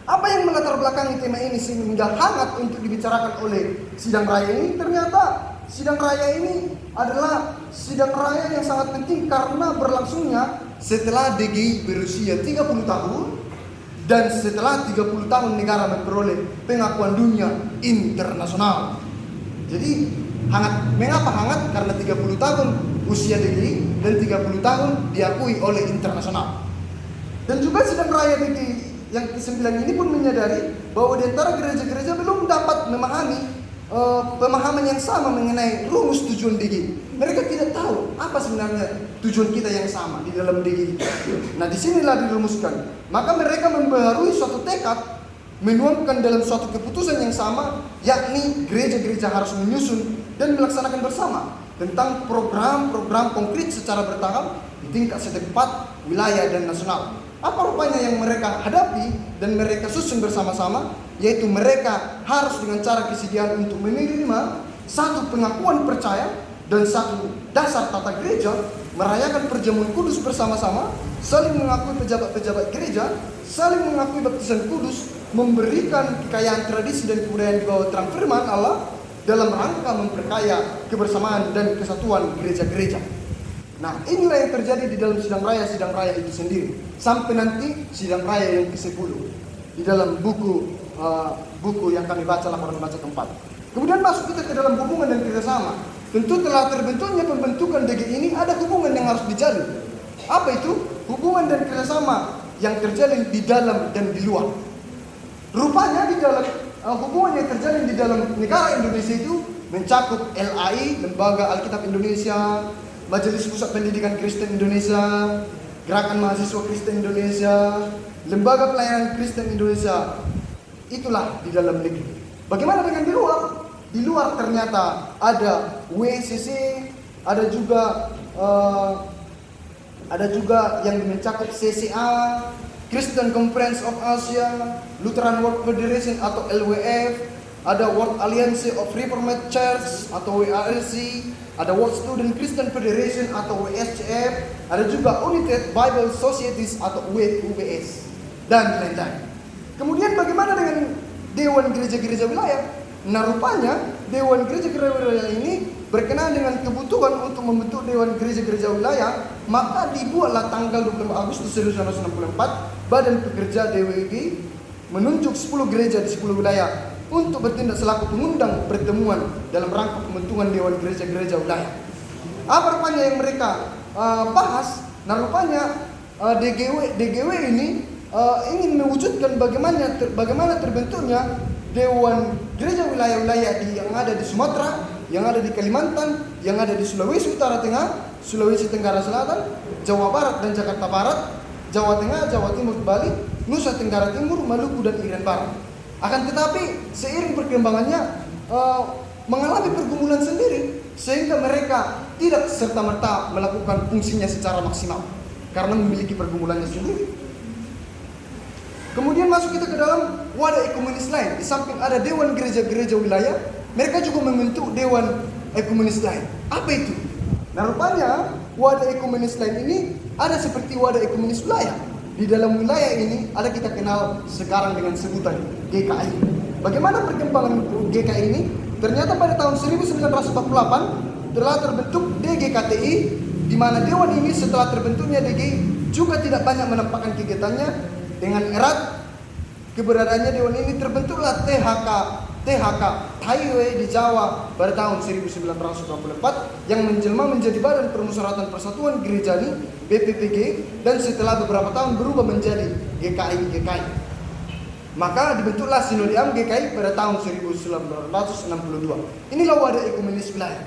Apa yang melatar belakangi tema ini sehingga hangat untuk dibicarakan oleh sidang raya ini? Ternyata sidang raya ini adalah sidang raya yang sangat penting karena berlangsungnya setelah DGI berusia 30 tahun dan setelah 30 tahun negara memperoleh pengakuan dunia internasional. Jadi mengapa hangat? Karena 30 tahun usia DGI dan 30 tahun diakui oleh internasional. Dan juga sidang raya DGI yang ke-9 ini pun menyadari bahwa di antara gereja-gereja belum dapat memahami pemahaman yang sama mengenai rumus tujuan DGI. Mereka tidak tahu apa sebenarnya tujuan kita yang sama di dalam DGI. Nah, disinilah dirumuskan. Maka mereka membaharui suatu tekad, menuangkan dalam suatu keputusan yang sama, yakni gereja-gereja harus menyusun dan melaksanakan bersama tentang program-program konkret secara bertahap di tingkat setempat, wilayah, dan nasional. Apa rupanya yang mereka hadapi dan mereka susun bersama-sama, yaitu mereka harus dengan cara kesediaan untuk menerima satu pengakuan percaya dan satu dasar tata gereja, merayakan perjamuan kudus bersama-sama, saling mengakui pejabat-pejabat gereja, saling mengakui baptisan kudus, memberikan kekayaan tradisi dan kebudayaan di bawah terang firman Allah dalam rangka memperkaya kebersamaan dan kesatuan gereja-gereja. Nah, inilah yang terjadi di dalam sidang raya itu sendiri. Sampai nanti sidang raya yang ke-10 di dalam buku yang kami baca, laporan baca keempat. Kemudian masuk kita ke dalam hubungan dan kerjasama. Tentu telah terbentuknya pembentukan DGI ini ada hubungan yang harus dijalin. Apa itu? Hubungan dan kerjasama yang terjalin di dalam dan di luar. Rupanya di dalam hubungan yang terjalin di dalam negara Indonesia itu mencakup LAI, Lembaga Alkitab Indonesia, Majelis Pusat Pendidikan Kristen Indonesia, Gerakan Mahasiswa Kristen Indonesia, Lembaga Pelayanan Kristen Indonesia. Itulah di dalam negeri. Bagaimana dengan di luar? Di luar ternyata ada WCC, ada juga yang mencakup CCA, Christian Conference of Asia, Lutheran World Federation atau LWF, ada World Alliance of Reformed Church atau WARC, ada World Student Christian Federation atau WSCF, ada juga United Bible Societies atau UBS, dan lain-lain. Kemudian bagaimana dengan Dewan Gereja-Gereja Wilayah? Nah, rupanya Dewan Gereja-Gereja Wilayah ini berkenaan dengan kebutuhan untuk membentuk Dewan Gereja-Gereja Wilayah, maka dibuatlah tanggal 20 Agustus 1964 Badan Pekerja DWG menunjuk 10 gereja di 10 wilayah untuk bertindak selaku pengundang pertemuan dalam rangka pembentukan Dewan Gereja-Gereja Wilayah. Apa rupanya yang mereka bahas? Nah, rupanya DGW ini ingin mewujudkan bagaimana terbentuknya Dewan Gereja Wilayah-wilayah yang ada di Sumatera, yang ada di Kalimantan, yang ada di Sulawesi Utara Tengah, Sulawesi Tenggara Selatan, Jawa Barat dan Jakarta Barat, Jawa Tengah, Jawa Timur, Bali, Nusa Tenggara Timur, Maluku dan Irian Barat. Akan tetapi seiring perkembangannya mengalami pergumulan sendiri, sehingga mereka tidak serta-merta melakukan fungsinya secara maksimal karena memiliki pergumulannya sendiri. Kemudian masuk kita ke dalam wadah ekumenis lain. Di samping ada Dewan Gereja-Gereja Wilayah, mereka juga membentuk Dewan Ekumenis lain. Apa itu? Nah, rupanya wadah ekumenis lain ini ada seperti wadah ekumenis wilayah. Di dalam wilayah ini ada kita kenal sekarang dengan sebutan GKI. Bagaimana perkembangan GKI ini? Ternyata pada tahun 1948 telah terbentuk DGKTI, di mana dewan ini setelah terbentuknya DGI juga tidak banyak menampakkan kegiatannya. Dengan erat keberadaannya dewan ini terbentuklah THK Taiwe di Jawa pada tahun 1994 yang menjelma menjadi Badan Permusyawaratan Persatuan Gerejani BPPG, dan setelah beberapa tahun berubah menjadi GKI. Maka dibentuklah Sinodiam GKI pada tahun 1962. Inilah wadah ekumenis wilayah.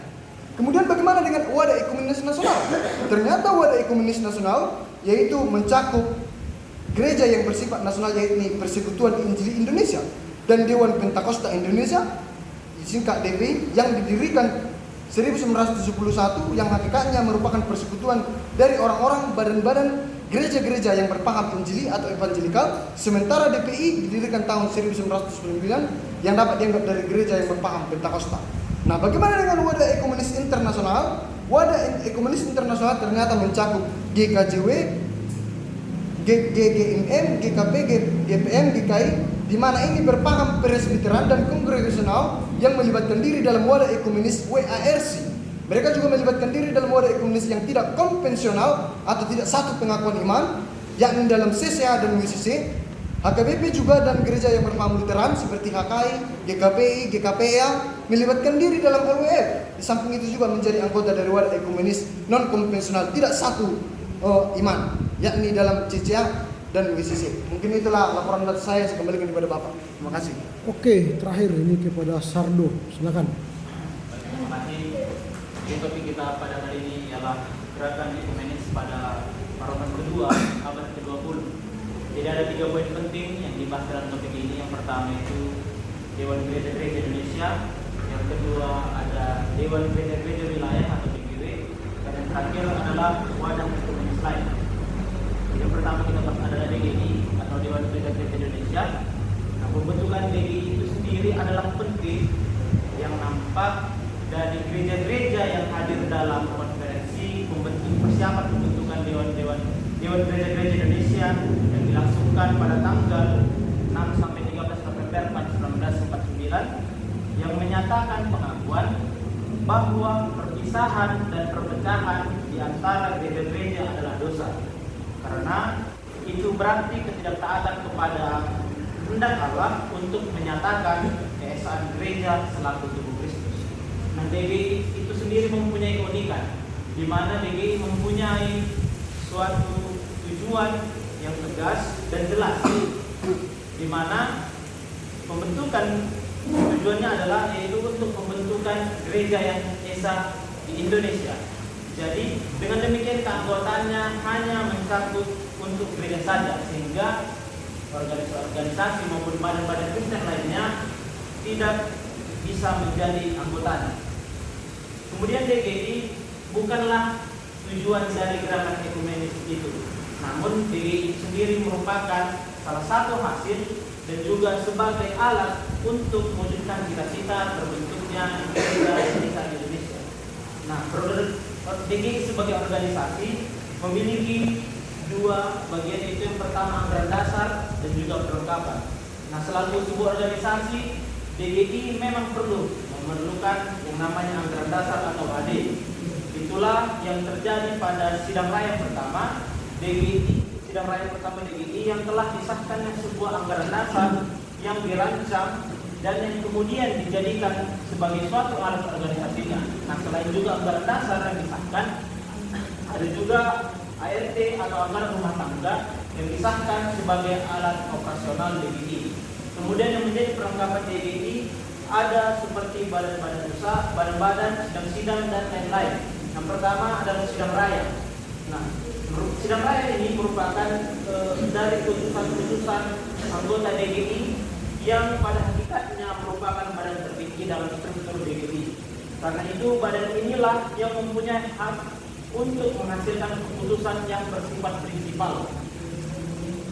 Kemudian bagaimana dengan wadah ekumenis nasional? Ternyata wadah ekumenis nasional yaitu mencakup gereja yang bersifat nasional, yaitu Persekutuan Injili Indonesia dan Dewan Pentakosta Indonesia, disingkat DPI, yang didirikan 1971, yang hakikatnya merupakan persekutuan dari orang-orang badan-badan gereja-gereja yang berpaham Injili atau evangelikal, sementara DPI didirikan tahun 1999 yang dapat dianggap dari gereja yang berpaham Pentakosta. Nah, bagaimana dengan wadah ekumenis internasional? Wadah ekumenis internasional ternyata mencakup GKJW, GGMM, GKP, GPM, GKI, di mana ini berpaham presbiteran dan kongregasional yang melibatkan diri dalam wadah ekumenis WARC. Mereka juga melibatkan diri dalam wadah ekumenis yang tidak konvensional atau tidak satu pengakuan iman, yakni dalam CCA dan WCC, HKBP juga, dan gereja yang berpaham Lutheran seperti HKI, GKPI, GKPA melibatkan diri dalam LWF. Di samping itu juga menjadi anggota dari wadah ekumenis non konvensional tidak satu iman, yakni dalam CCA dan WCC. Mungkin itulah laporan dari saya kembalikan kepada Bapak. Terima kasih. Oke, terakhir ini kepada Sardo, silakan. Terima kasih. Jadi topik kita pada hari ini ialah gerakan ekumenis pada paromen kedua abad ke-20. Jadi ada 3 poin penting yang dibahas dalam topik ini. Yang pertama itu Dewan Gereja-Gereja Indonesia, yang kedua ada Dewan Gereja-Gereja Wilayah atau DGW, dan yang terakhir adalah wadah ekumenis lain. Yang pertama kita bahas adalah DGI atau Dewan Gereja-Gereja Indonesia. Nah, pembentukan DGI itu sendiri adalah penting yang nampak dari gereja-gereja yang hadir dalam konferensi persiapan pembentukan Dewan Gereja-Gereja Indonesia yang dilangsungkan pada tanggal 6 sampai 13 November 1949 yang menyatakan pengakuan bahwa perpisahan dan perpecahan di antara gereja-gereja adalah dosa. Karena itu berarti ketidaktaatan kepada kehendak Allah untuk menyatakan keesaan gereja selaku tubuh Kristus. Nah, DGI itu sendiri mempunyai keunikan, di mana DGI mempunyai suatu tujuan yang tegas dan jelas, di mana pembentukan tujuannya adalah yaitu untuk pembentukan gereja yang esa di Indonesia. Jadi dengan demikian keanggotaannya hanya mencakup untuk gereja saja, sehingga organisasi maupun badan-badan Kristen lainnya tidak bisa menjadi anggotanya. Kemudian DGI bukanlah tujuan dari gerakan ekumenis itu, namun DGI sendiri merupakan salah satu hasil dan juga sebagai alat untuk mewujudkan cita-cita terbentuknya gereja di Indonesia. Nah, DGI sebagai organisasi memiliki 2 bagian, itu yang pertama anggaran dasar dan juga perlengkapan. Nah, selaku sebuah organisasi, DGI memang memerlukan yang namanya anggaran dasar atau AD. Itulah yang terjadi pada sidang raya pertama DGI yang telah disahkannya sebuah anggaran dasar yang dirancang dan yang kemudian dijadikan sebagai suatu alat organisasinya. Nah, selain juga anggaran dasar yang disahkan, ada juga ART atau anggaran rumah tangga yang disahkan sebagai alat operasional DGI. Kemudian yang menjadi perlengkapan DGI ada seperti badan-badan usaha, badan-badan, sidang-sidang, dan lain-lain. Yang pertama adalah sidang raya. Nah, sidang raya ini merupakan dari putusan-putusan anggota DGI yang pada hakikatnya merupakan badan tertinggi dalam struktur DGI. Karena itu badan inilah yang mempunyai hak untuk menghasilkan keputusan yang bersifat prinsipal.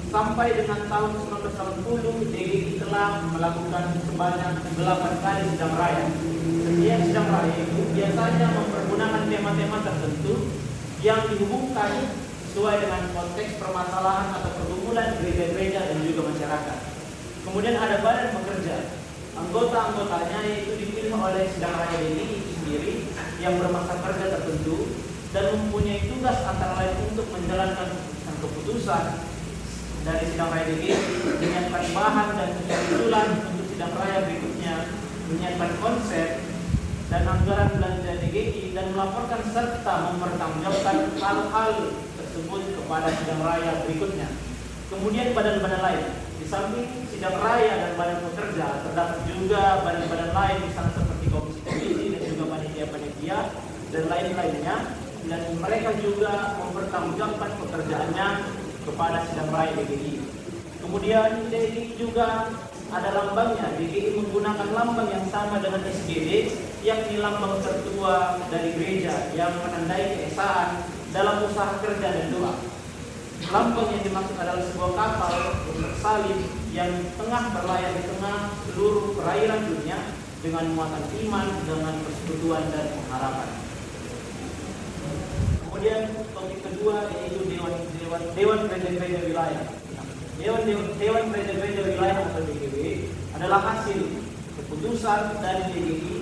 Sampai dengan tahun 1980, DGI telah melakukan sebanyak 8 kali sidang raya. Setiap sidang raya itu biasanya mempergunakan tema-tema tertentu yang dihubungkan sesuai dengan konteks permasalahan atau pergumulan gereja-gereja dan juga masyarakat. Kemudian ada badan pekerja. Anggota-anggotanya yaitu dipilih oleh sidang raya DGI itu sendiri yang bermasa kerja tertentu dan mempunyai tugas antara lain untuk menjalankan keputusan dari sidang raya DGI, menyiapkan bahan dan usulan untuk sidang raya berikutnya, menyiapkan konsep dan anggaran belanja DGI, dan melaporkan serta mempertanggungjawabkan hal-hal tersebut kepada sidang raya berikutnya. Kemudian badan-badan lain, di samping sidang raya dan badan pekerja, terdapat juga badan-badan lain misalnya seperti komisi-komisi dan juga panitia-panitia dan lain-lainnya, dan mereka juga mempertanggungjawabkan pekerjaannya kepada sidang raya DGI. Kemudian DGI juga ada lambangnya. DGI menggunakan lambang yang sama dengan SGD, yakni lambang tertua dari gereja yang menandai keesaan dalam usaha kerja dan doa. Lambang yang dimaksud adalah sebuah kapal salib yang tengah berlayar di tengah seluruh perairan dunia dengan muatan iman, dengan persekutuan dan pengharapan. Kemudian topik kedua yaitu Dewan Gereja-Gereja Wilayah. Dewan Gereja-Gereja Wilayah atau DGW adalah hasil keputusan dari DGI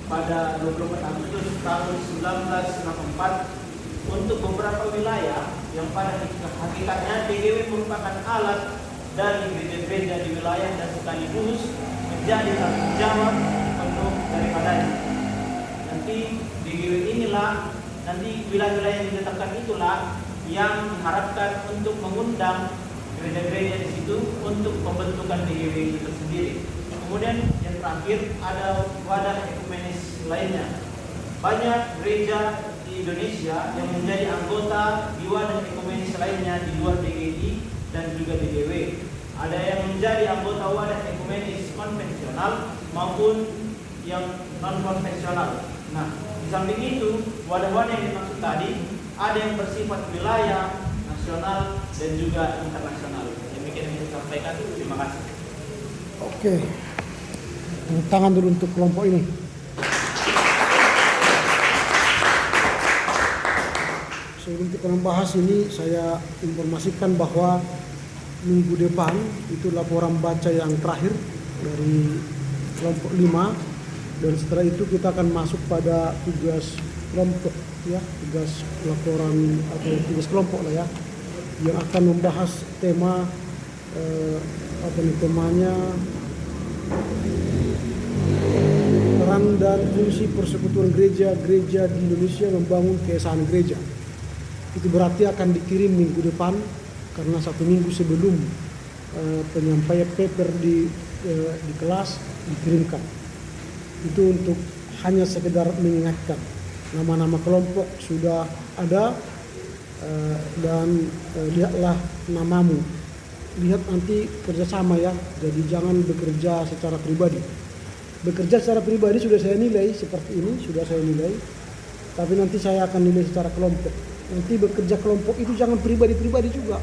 pada 24 Agustus tahun 1964 untuk beberapa wilayah yang pada hakikatnya DGW merupakan alat dari gereja-gereja di wilayah dan sekaligus menjadi tanggung jawab penuh daripadanya. Nanti DGW inilah, nanti wilayah-wilayah yang ditetapkan itulah yang diharapkan untuk mengundang gereja-gereja di situ untuk pembentukan DGW itu sendiri. Kemudian yang terakhir ada wadah ekumenis lainnya. Banyak gereja di Indonesia yang menjadi anggota di wadah ekumenis lainnya di luar DGI dan juga DGW. Ada yang menjadi anggota wadah ekumenis konvensional maupun yang non konvensional. Nah, di samping itu wadah-wadah yang dimaksud tadi ada yang bersifat wilayah, nasional dan juga internasional. Demikian yang saya sampaikan. Terima kasih. Oke, tepuk tangan dulu untuk kelompok ini. Sebelum kita membahas ini, saya informasikan bahwa minggu depan itu laporan baca yang terakhir dari kelompok 5, dan setelah itu kita akan masuk pada tugas kelompok, ya, tugas laporan atau tugas kelompok lah ya, yang akan membahas tema temanya peran dan fungsi persekutuan gereja-gereja di Indonesia membangun keesaan gereja. Itu berarti akan dikirim minggu depan karena 1 minggu sebelum penyampaian paper di kelas dikirimkan. Itu untuk hanya sekedar mengingatkan. Nama-nama kelompok sudah ada dan lihatlah namamu. Lihat nanti kerjasama ya, jadi jangan bekerja secara pribadi. Bekerja secara pribadi sudah saya nilai seperti ini, sudah saya nilai. Tapi nanti saya akan nilai secara kelompok. Nanti bekerja kelompok itu jangan pribadi-pribadi juga.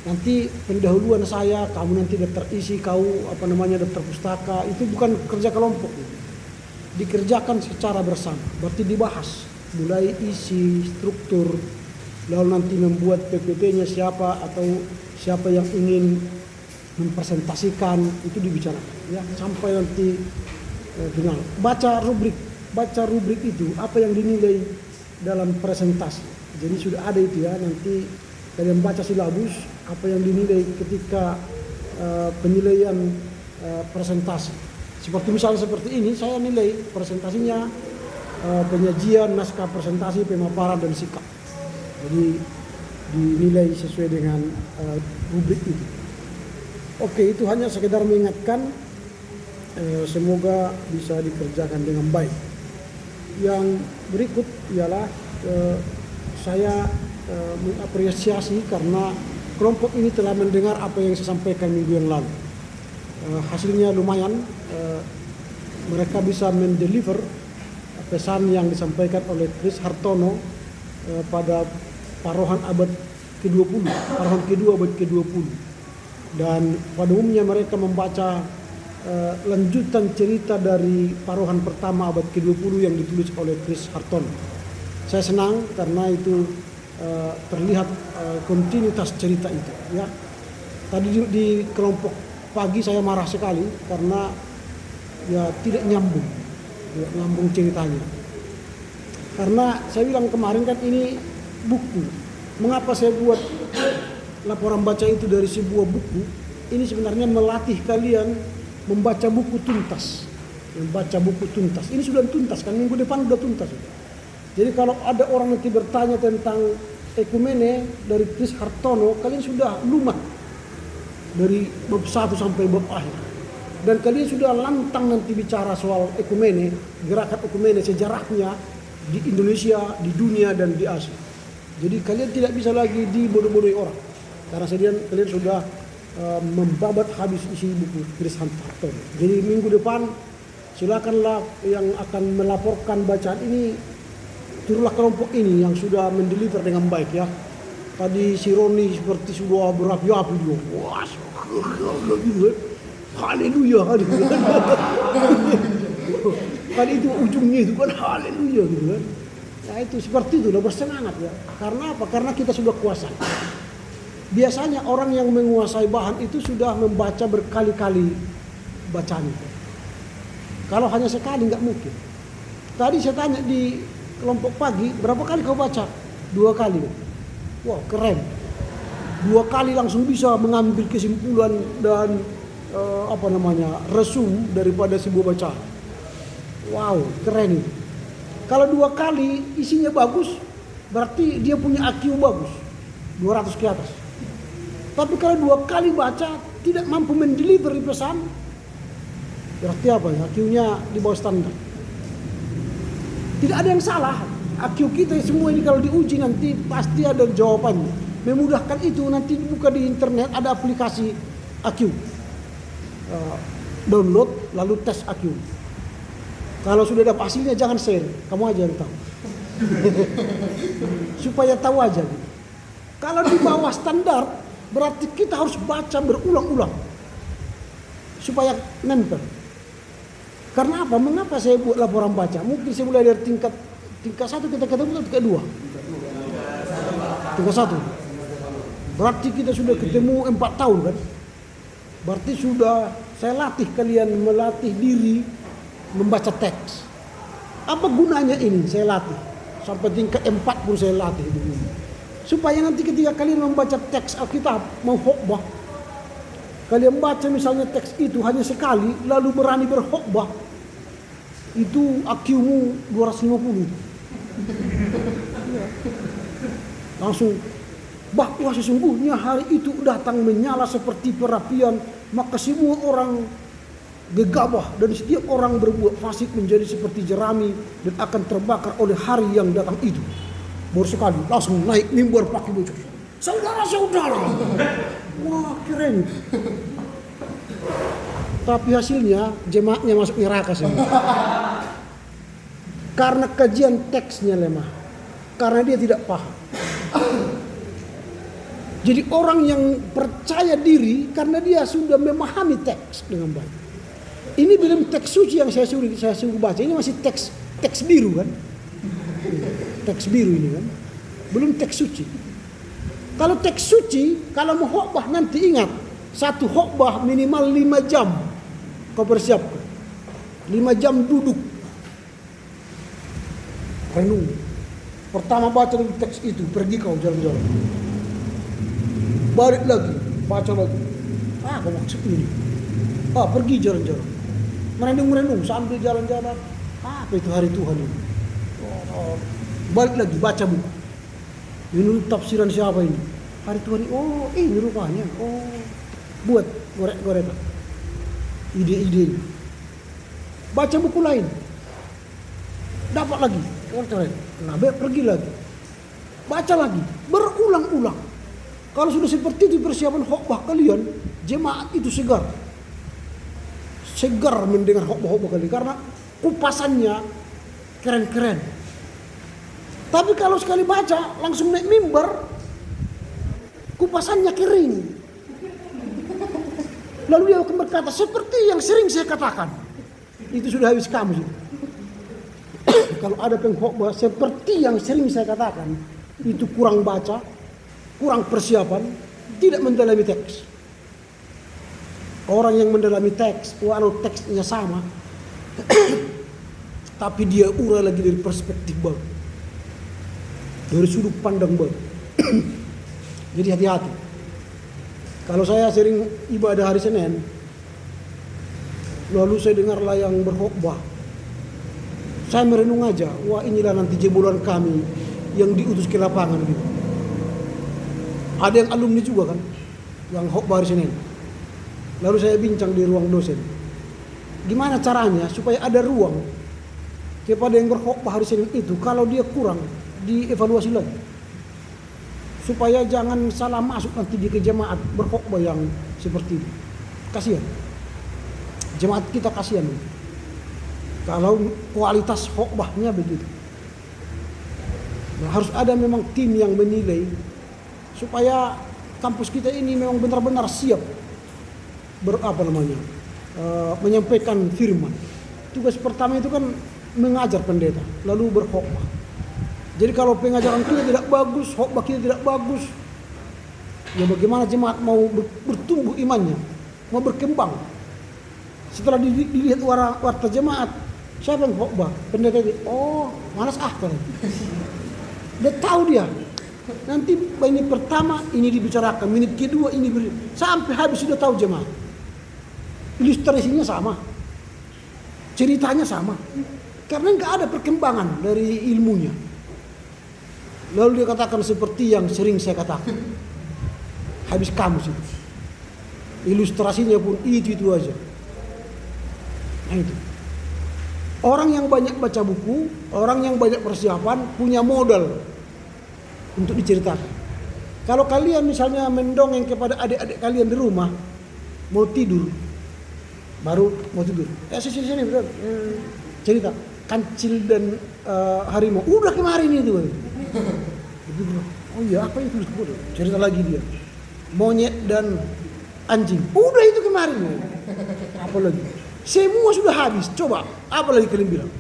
Nanti pendahuluan saya, kamu nanti daftar isi, kau daftar pustaka, itu bukan kerja kelompok. Dikerjakan secara bersama, berarti dibahas mulai isi, struktur, lalu nanti membuat PPT-nya siapa atau siapa yang ingin mempresentasikan, itu dibicarakan ya sampai nanti final. Baca rubrik itu apa yang dinilai dalam presentasi. Jadi sudah ada itu ya, nanti kalian baca silabus apa yang dinilai ketika penilaian presentasi. Seperti misalnya seperti ini, saya nilai presentasinya penyajian, naskah presentasi, pemaparan dan sikap. Jadi dinilai sesuai dengan rubrik itu. Oke, itu hanya sekedar mengingatkan, semoga bisa dikerjakan dengan baik. Yang berikut ialah saya mengapresiasi karena kelompok ini telah mendengar apa yang saya sampaikan minggu yang lalu. Hasilnya lumayan, mereka bisa mendeliver pesan yang disampaikan oleh Chris Hartono pada parohan abad ke-20, parohan kedua abad ke-20. Dan pada umumnya mereka membaca lanjutan cerita dari parohan pertama abad ke-20 yang ditulis oleh Chris Hartono. Saya senang karena itu terlihat kontinuitas cerita itu ya. Tadi di kelompok pagi saya marah sekali karena ya tidak nyambung ceritanya. Karena saya bilang kemarin kan ini buku. Mengapa saya buat laporan baca itu dari sebuah buku? Ini sebenarnya melatih kalian membaca buku tuntas. Membaca buku tuntas. Ini sudah tuntas kan, minggu depan sudah tuntas. Jadi kalau ada orang nanti bertanya tentang ekumene dari Chris Hartono, kalian sudah lumat dari bab 1 sampai bab akhir. Dan kalian sudah lantang nanti bicara soal ekumene, gerakan ekumene, sejarahnya di Indonesia, di dunia dan di Asia. Jadi kalian tidak bisa lagi dibodoh-bodohi orang. Karena kalian sudah membabat habis isi buku Chris Hartono. Jadi minggu depan silakanlah yang akan melaporkan bacaan ini, turunlah kelompok ini yang sudah mendeliver dengan baik ya. Tadi si Roni seperti sudah berapi-api dia. Wah, haleluya, haleluya. Kan itu ujungnya itu kan haleluya gitu kan. Ya itu seperti itu, bersemangat ya. Karena apa? Karena kita sudah kuasa. Biasanya orang yang menguasai bahan itu sudah membaca berkali-kali bacaan itu. Kalau hanya sekali nggak mungkin. Tadi saya tanya di kelompok pagi, berapa kali kau baca? 2 kali. Wow, keren. 2 kali langsung bisa mengambil kesimpulan dan resum daripada sebuah bacaan. Wow, keren itu. Kalau 2 kali isinya bagus, berarti dia punya IQ bagus, 200 ke atas. Tapi kalau 2 kali baca tidak mampu mendelivery pesan, berarti apa ya? IQ-nya di bawah standar. Tidak ada yang salah. IQ kita semua ini kalau diuji nanti pasti ada jawabannya. Memudahkan itu nanti buka di internet ada aplikasi IQ. Download lalu tes IQ. Kalau sudah dapat hasilnya jangan share, kamu aja yang tahu. Supaya tahu aja. Kalau di bawah standar berarti kita harus baca berulang-ulang supaya nempel. Karena apa? Mengapa saya buat laporan baca? Mungkin saya mulai dari tingkat 1 kita ketemu tingkat 2. Tingkat 1. Berarti kita sudah ketemu 4 tahun kan? Berarti sudah saya latih kalian melatih diri membaca teks. Apa gunanya ini saya latih? Sampai tingkat 4 pun saya latih begini. Supaya nanti ketika kalian membaca teks Alkitab mau khotbah, kalian baca misalnya teks itu hanya sekali lalu berani berkhotbah, itu IQ-mu 250. Langsung bahwa sesungguhnya hari itu datang menyala seperti perapian, maka semua orang gegabah dan setiap orang berbuat fasik menjadi seperti jerami dan akan terbakar oleh hari yang datang itu. Baru sekali langsung naik mimbar pakai bocor. Saudara-saudara. Wah, keren. Tapi hasilnya jemaatnya masuk neraka semua. Karena kajian teksnya lemah. Karena dia tidak paham. Jadi orang yang percaya diri karena dia sudah memahami teks dengan baik. Ini belum teks suci yang saya suruh baca. Ini masih teks biru kan? Teks biru ini kan? Belum teks suci. Kalau teks suci, kalau mau khotbah nanti ingat, satu khotbah minimal 5 jam kau persiapkan. 5 jam duduk. Renung. Pertama baca teks itu, pergi kau jalan-jalan. Balik lagi, baca lagi. Apa maksud ini? Pergi jalan-jalan. Merenung sambil jalan-jalan. Apa itu hari Tuhan ini? Balik lagi, baca buku. Ini tafsiran siapa ini? Hari Tuhan ini, ini rupanya. Buat gorek-gorek. Ide-ide. Baca buku lain. Dapat lagi. Nah, pergi lagi. Baca lagi. Berulang-ulang. Kalau sudah seperti itu persiapan khotbah kalian, jemaat itu segar. Segar mendengar khotbah kalian karena kupasannya keren-keren. Tapi kalau sekali baca langsung naik mimbar, kupasannya kering. Lalu dia akan berkata seperti yang sering saya katakan. Itu sudah habis kamu sih. Kalau ada pengkhotbah seperti yang sering saya katakan, itu kurang baca, kurang persiapan, tidak mendalami teks. Orang yang mendalami teks, walau teksnya sama, tapi dia urai lagi dari perspektif baru, dari sudut pandang baru. Jadi hati-hati. Kalau saya sering ibadah hari Senin, lalu saya dengarlah yang berkhotbah, saya merenung aja, wah inilah nanti jebolan kami yang diutus ke lapangan gitu. Ada yang alumni juga kan, yang khotbah hari Senin. Lalu saya bincang di ruang dosen. Gimana caranya supaya ada ruang kepada yang berkhotbah hari Senin itu, kalau dia kurang, dievaluasi lagi. Supaya jangan salah masuk nanti di jemaat berkhotbah yang seperti itu. Kasihan. Jemaat kita kasihan. Kalau kualitas khotbahnya begitu. Nah, harus ada memang tim yang menilai supaya kampus kita ini memang benar-benar siap menyampaikan firman. Tugas pertama itu kan mengajar pendeta, lalu berkhotbah. Jadi kalau pengajaran kita tidak bagus, khotbah kita tidak bagus, Ya bagaimana jemaat mau bertumbuh imannya, mau berkembang. Setelah dilihat warta jemaat, siapa yang khotbah? Pendeta itu. Oh, malas kan. Dia tahu dia. Nanti menit pertama ini dibicarakan, menit kedua ini sampai habis sudah tahu jemaat. Ilustrasinya sama, ceritanya sama, karena nggak ada perkembangan dari ilmunya. Lalu dia katakan seperti yang sering saya katakan, habis kamus itu. Ilustrasinya pun itu aja. Nah itu. Orang yang banyak baca buku, orang yang banyak persiapan punya modal untuk diceritakan. Kalau kalian misalnya mendongeng kepada adik-adik kalian di rumah, mau tidur, baru mau tidur. Sini betul. Cerita kancil dan harimau. Udah kemarin itu. Oh iya, apa itu? Cerita lagi dia. Monyet dan anjing. Udah itu kemarin. Apa lagi? Semua sudah habis. Coba, apa lagi kalian bilang?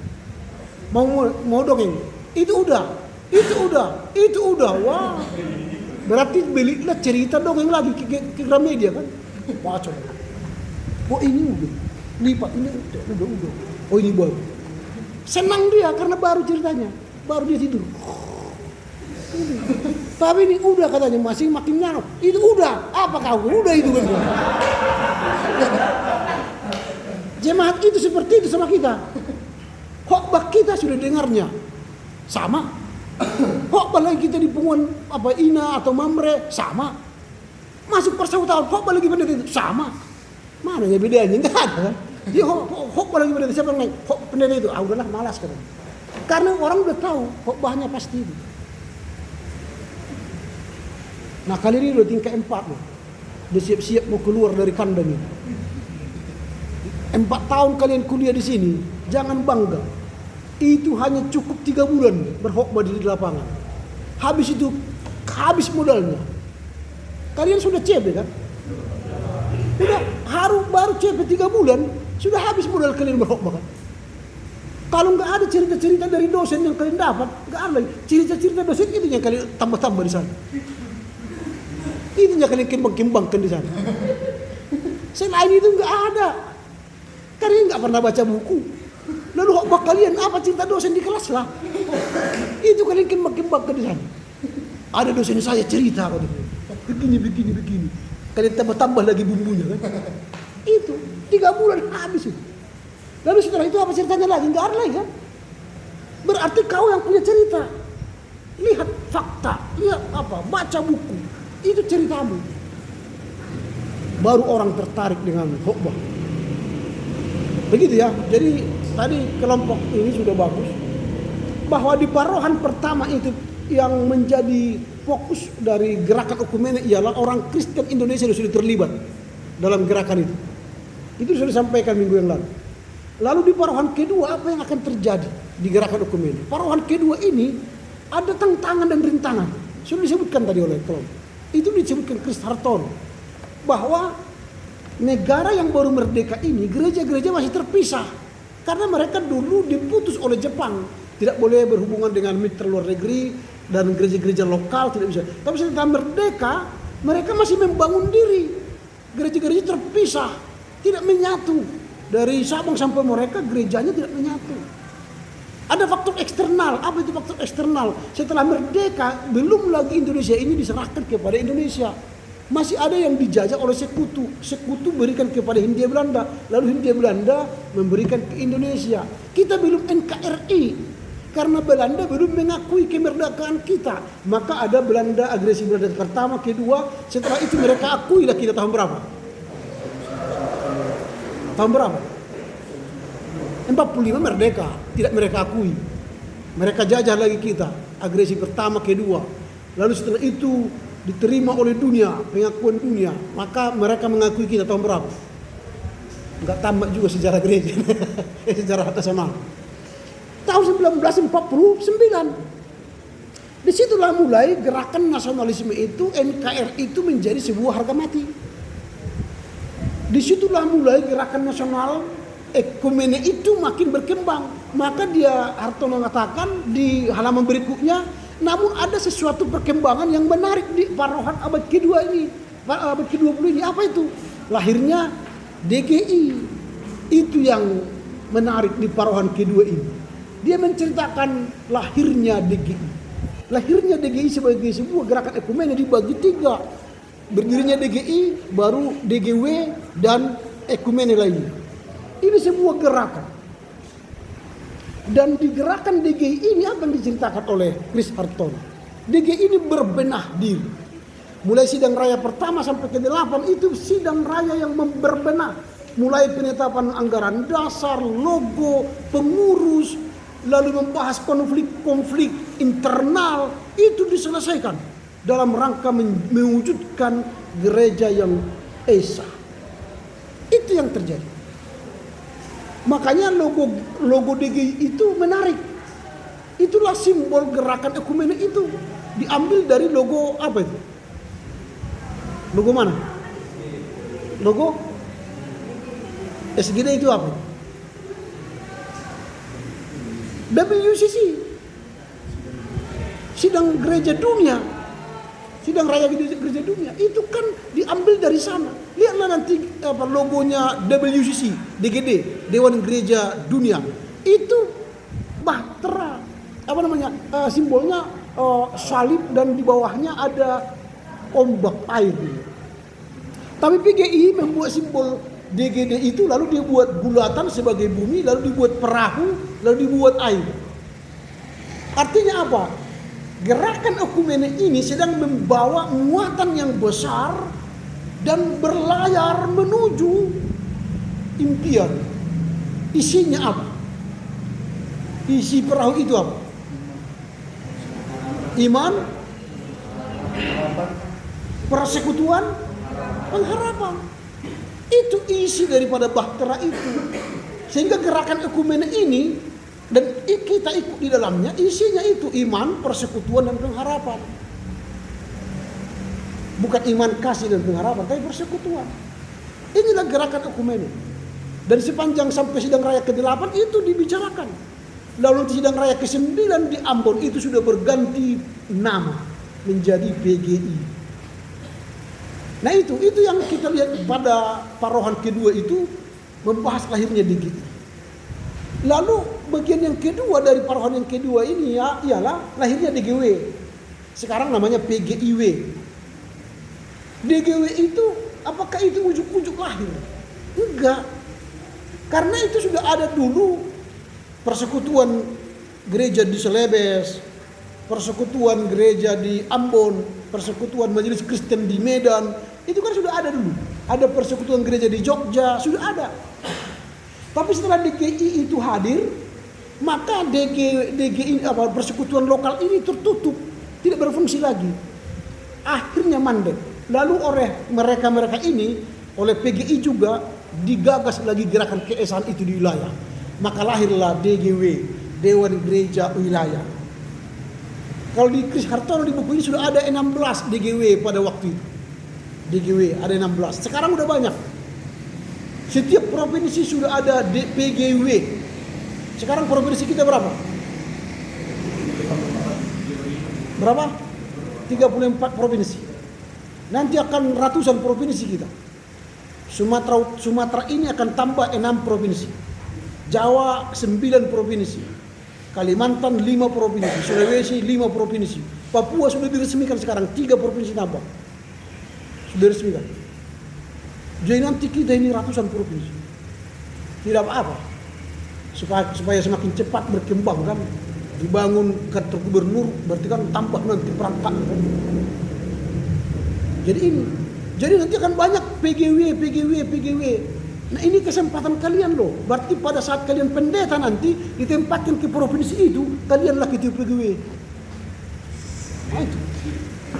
Mau dongeng? Itu udah. Wah. Berarti belilah cerita dongeng lagi ke Gramedia kan? Wah, coba. Oh ini udah. Lipat ini udah. Oh ini baru. Senang dia karena baru ceritanya. Baru dia tidur. Tapi ini udah katanya masih makin nyano. Itu udah. Apa kau? Udah itu kan. Jemaat itu seperti itu sama kita. Khotbah kita sudah dengarnya sama. Khotbah lagi kita di pengumuman Ina atau Mamre sama. Masuk persautaan khotbah lagi pendeta itu sama. Mana ya bedanya? Enggak ada kan? Dia khotbah lagi pendeta siapa yang naik? Pendeta itu. Udahlah malas kan. Karena orang udah tahu khotbahnya pasti itu. Nah kali ini udah tingkat 4 loh. Udah siap-siap mau keluar dari kandang ini. 4 tahun kalian kuliah di sini, jangan bangga. Itu hanya cukup 3 bulan berkhotbah di lapangan. Habis itu habis modalnya. Kalian sudah CP kan? Udah baru CP 3 bulan sudah habis modal kalian berkhotbah kan? Kalau nggak ada cerita-cerita dari dosen yang kalian dapat, nggak ada lagi. Cerita-cerita dosen itu yang kalian tambah-tambah di sana. Itu yang kalian kembang-kembangkan di sana. Selain itu nggak ada. Kalian nggak pernah baca buku. Lalu khotbah kalian apa cerita dosen di kelas lah? Itu kalian kembang-kembangkan di sana. Ada dosen saya cerita kan, begini. Kalian tambah lagi bumbunya kan? Itu 3 bulan habis itu. Lalu setelah itu apa ceritanya lagi? Nggak ada lagi kan? Berarti kau yang punya cerita. Lihat fakta, lihat baca buku. Itu ceritamu. Baru orang tertarik dengan khotbah. Begitu ya. Jadi tadi kelompok ini sudah bagus. Bahwa di parohan pertama itu yang menjadi fokus dari gerakan ekumene ialah orang Kristen Indonesia sudah terlibat dalam gerakan itu. Itu sudah disampaikan minggu yang lalu. Lalu di parohan kedua apa yang akan terjadi di gerakan ekumene? Parohan kedua ini ada tantangan dan rintangan. Sudah disebutkan tadi oleh kelompok. Itu disebutkan Chris Hartono bahwa negara yang baru merdeka ini gereja-gereja masih terpisah karena mereka dulu diputus oleh Jepang, tidak boleh berhubungan dengan mitra luar negeri dan gereja-gereja lokal tidak bisa. Tapi setelah merdeka mereka masih membangun diri, gereja-gereja terpisah, tidak menyatu. Dari Sabang sampai mereka gerejanya tidak menyatu. Ada faktor eksternal. Apa itu faktor eksternal? Setelah merdeka, belum lagi Indonesia ini diserahkan kepada Indonesia. Masih ada yang dijajah oleh sekutu. Sekutu berikan kepada Hindia Belanda. Lalu Hindia Belanda memberikan ke Indonesia. Kita belum NKRI. Karena Belanda belum mengakui kemerdekaan kita. Maka ada Belanda, agresi Belanda pertama, kedua. Setelah itu mereka akuilah kita tahun berapa? Tahun berapa? 45 merdeka, tidak mereka akui. Mereka jajah lagi kita, agresi pertama, kedua. Lalu setelah itu diterima oleh dunia, pengakuan dunia, maka mereka mengakui kita tahun berapa? Enggak tamat juga sejarah gereja, sejarah nasional. Tahun 1949. Disitulah mulai gerakan nasionalisme itu, NKRI itu menjadi sebuah harga mati. Disitulah mulai gerakan nasional ekumene itu makin berkembang. Maka dia Hartono mengatakan di halaman berikutnya, Namun ada sesuatu perkembangan yang menarik di parohan abad kedua ini, abad ke-20 ini. Apa itu? Lahirnya DGI. Itu yang menarik di parohan kedua ini. Dia menceritakan lahirnya DGI. Lahirnya DGI sebagai sebuah gerakan ekumene dibagi tiga. Berdirinya DGI, baru DGW, dan ekumene lainnya. Ini sebuah gerakan. Dan di gerakan DGI ini apa yang diceritakan oleh Chris Hartono? DGI ini berbenah diri. Mulai sidang raya pertama sampai ke-8 itu sidang raya yang berbenah. Mulai penetapan anggaran dasar, logo, pengurus, lalu membahas konflik-konflik internal, itu diselesaikan dalam rangka mewujudkan gereja yang esa. Itu yang terjadi. Makanya logo DGI itu menarik. Itulah simbol gerakan ekumene itu. Diambil dari logo apa itu? Logo mana? Logo SGD itu apa? WCC. Sidang Gereja Dunia. Sidang Raya Gereja Dunia. Itu kan diambil dari sana. Lihatlah nanti logonya WCC, DGD, Dewan Gereja Dunia. Itu bahtera, simbolnya salib dan di bawahnya ada ombak air. Tapi PGI membuat simbol DGD itu lalu dia buat bulatan sebagai bumi, lalu dibuat perahu, lalu dibuat air. Artinya apa? Gerakan ekumene ini sedang membawa muatan yang besar dan berlayar menuju impian. Isinya apa? Isi perahu itu apa? Iman, persekutuan, pengharapan. Itu isi daripada bahtera itu. Sehingga gerakan ekumene ini dan kita ikut di dalamnya, isinya itu iman, persekutuan, dan pengharapan. Bukan iman, kasih, dan pengharapan, tapi persekutuan. Inilah gerakan ekumene. Dan sepanjang sampai sidang raya ke-8 itu dibicarakan. Lalu sidang raya ke-9 di Ambon itu sudah berganti nama menjadi PGI. Nah itu yang kita lihat pada parohan kedua itu membahas lahirnya DGI. Lalu bagian yang kedua dari parohan yang kedua ini ialah lahirnya DGW. Sekarang namanya PGIW. DGW itu apakah itu ujuk-ujuk lahir? Enggak. Karena itu sudah ada dulu persekutuan gereja di Celebes, persekutuan gereja di Ambon, persekutuan majelis Kristen di Medan. Itu kan sudah ada dulu. Ada persekutuan gereja di Jogja, sudah ada. Tapi setelah DGI itu hadir, maka DGI persekutuan lokal ini tertutup, tidak berfungsi lagi. Akhirnya mandek. Lalu oleh mereka ini, oleh PGI juga digagas lagi gerakan keesaan itu di wilayah. Maka lahirlah DGW, Dewan Gereja Wilayah. Kalau di Chris Hartono di buku ini sudah ada 16 DGW pada waktu itu. DGW ada 16. Sekarang udah banyak. Setiap provinsi sudah ada PGW. Sekarang provinsi kita berapa? Berapa? 34 provinsi. Nanti akan ratusan provinsi kita. Sumatera ini akan tambah 6 provinsi. Jawa 9 provinsi. Kalimantan 5 provinsi. Sulawesi 5 provinsi. Papua sudah diresmikan sekarang 3 provinsi nambah. Sudah diresmikan. Jadi nanti kita ini ratusan provinsi. Tidak apa-apa. Supaya semakin cepat berkembang kan. Dibangun kantor gubernur berarti kan tambah nanti perangkat. Jadi nanti akan banyak PGW. Nah ini kesempatan kalian loh. Berarti pada saat kalian pendeta nanti ditempatkan ke provinsi itu, kalianlah ketua PGW. Nah itu.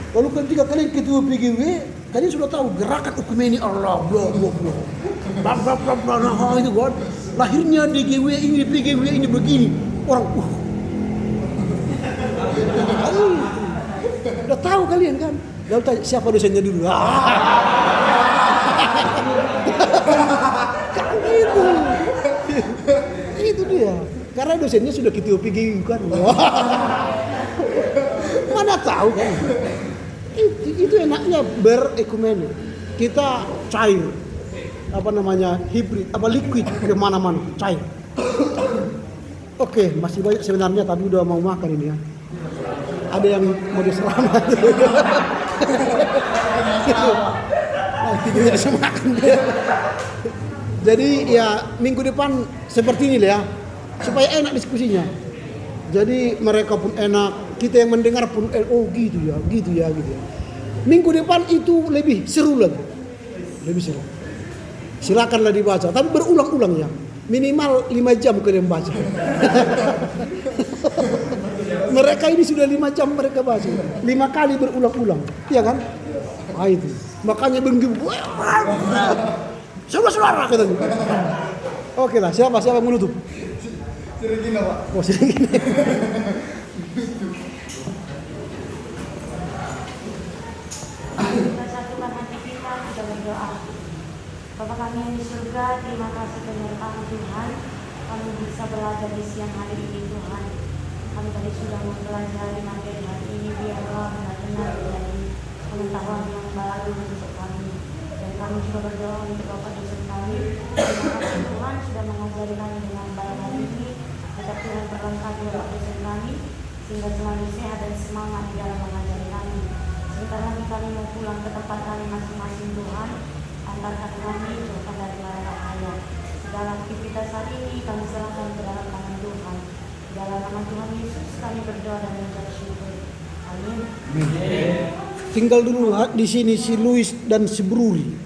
Kalau ketika kalian ketua PGW, kalian sudah tahu gerakan ekumene Allah, bla itu kan. Lahirnya DGW ini, PGW ini begini. Orang udah tahu kalian kan. Lalu tanya siapa dosennya dulu. Kan gitu. Itu dia. Karena dosennya sudah ketua PGW kan. mana tahu kan? Itu enaknya berekumene. Kita cair, hibrid, liquid kemana-mana, cair. Oke, masih banyak sebenarnya, tapi udah mau makan ini ya. Ada yang mau diserang. Nanti dia bisa makan dia. Jadi ya minggu depan seperti ini lah ya, supaya enak diskusinya. Jadi mereka pun enak, kita yang mendengar pun gitu ya. Minggu depan itu lebih seru lagi, lebih seru. Silakanlah dibaca, tapi berulang-ulang ya, minimal 5 jam kalian baca. Mereka ini sudah 5 jam mereka baca, 5 kali berulang-ulang, ya kan? Ah itu, makanya benggu. Saudara katanya. Oke lah, siapa yang menutup? Sirigina, Pak. Oh, Sirigina. Kita satukan hati kita berdoa. Bapa kami yang di surga, terima kasih penyertaan Tuhan. Kami bisa belajar di siang hari ini Tuhan. Kami tadi sudah mempelajari materi hari ini, biarlah benar-benar menjadi pengetahuan yang baru untuk kami. Dan kami juga berdoa untuk Bapak dosen kami. Terima kasih Tuhan sudah mengajari kami dengan baik hari ini. Tetap Tuhan berlengkapi Bapak dosen kami, sehingga selalu sehat dan semangat di dalam mengajari kami. Sebentar lagi kami mau pulang ke tempat kami masing-masing Tuhan. Antarkan kami jauhkan dari mara bahaya. Segala aktivitas hari ini kami serahkan ke dalam tangan Tuhan. Di dalam nama Tuhan Yesus kami berdoa dan mengucap syukur. Amin. Tinggal dulu di sini si Louis dan si Bruri.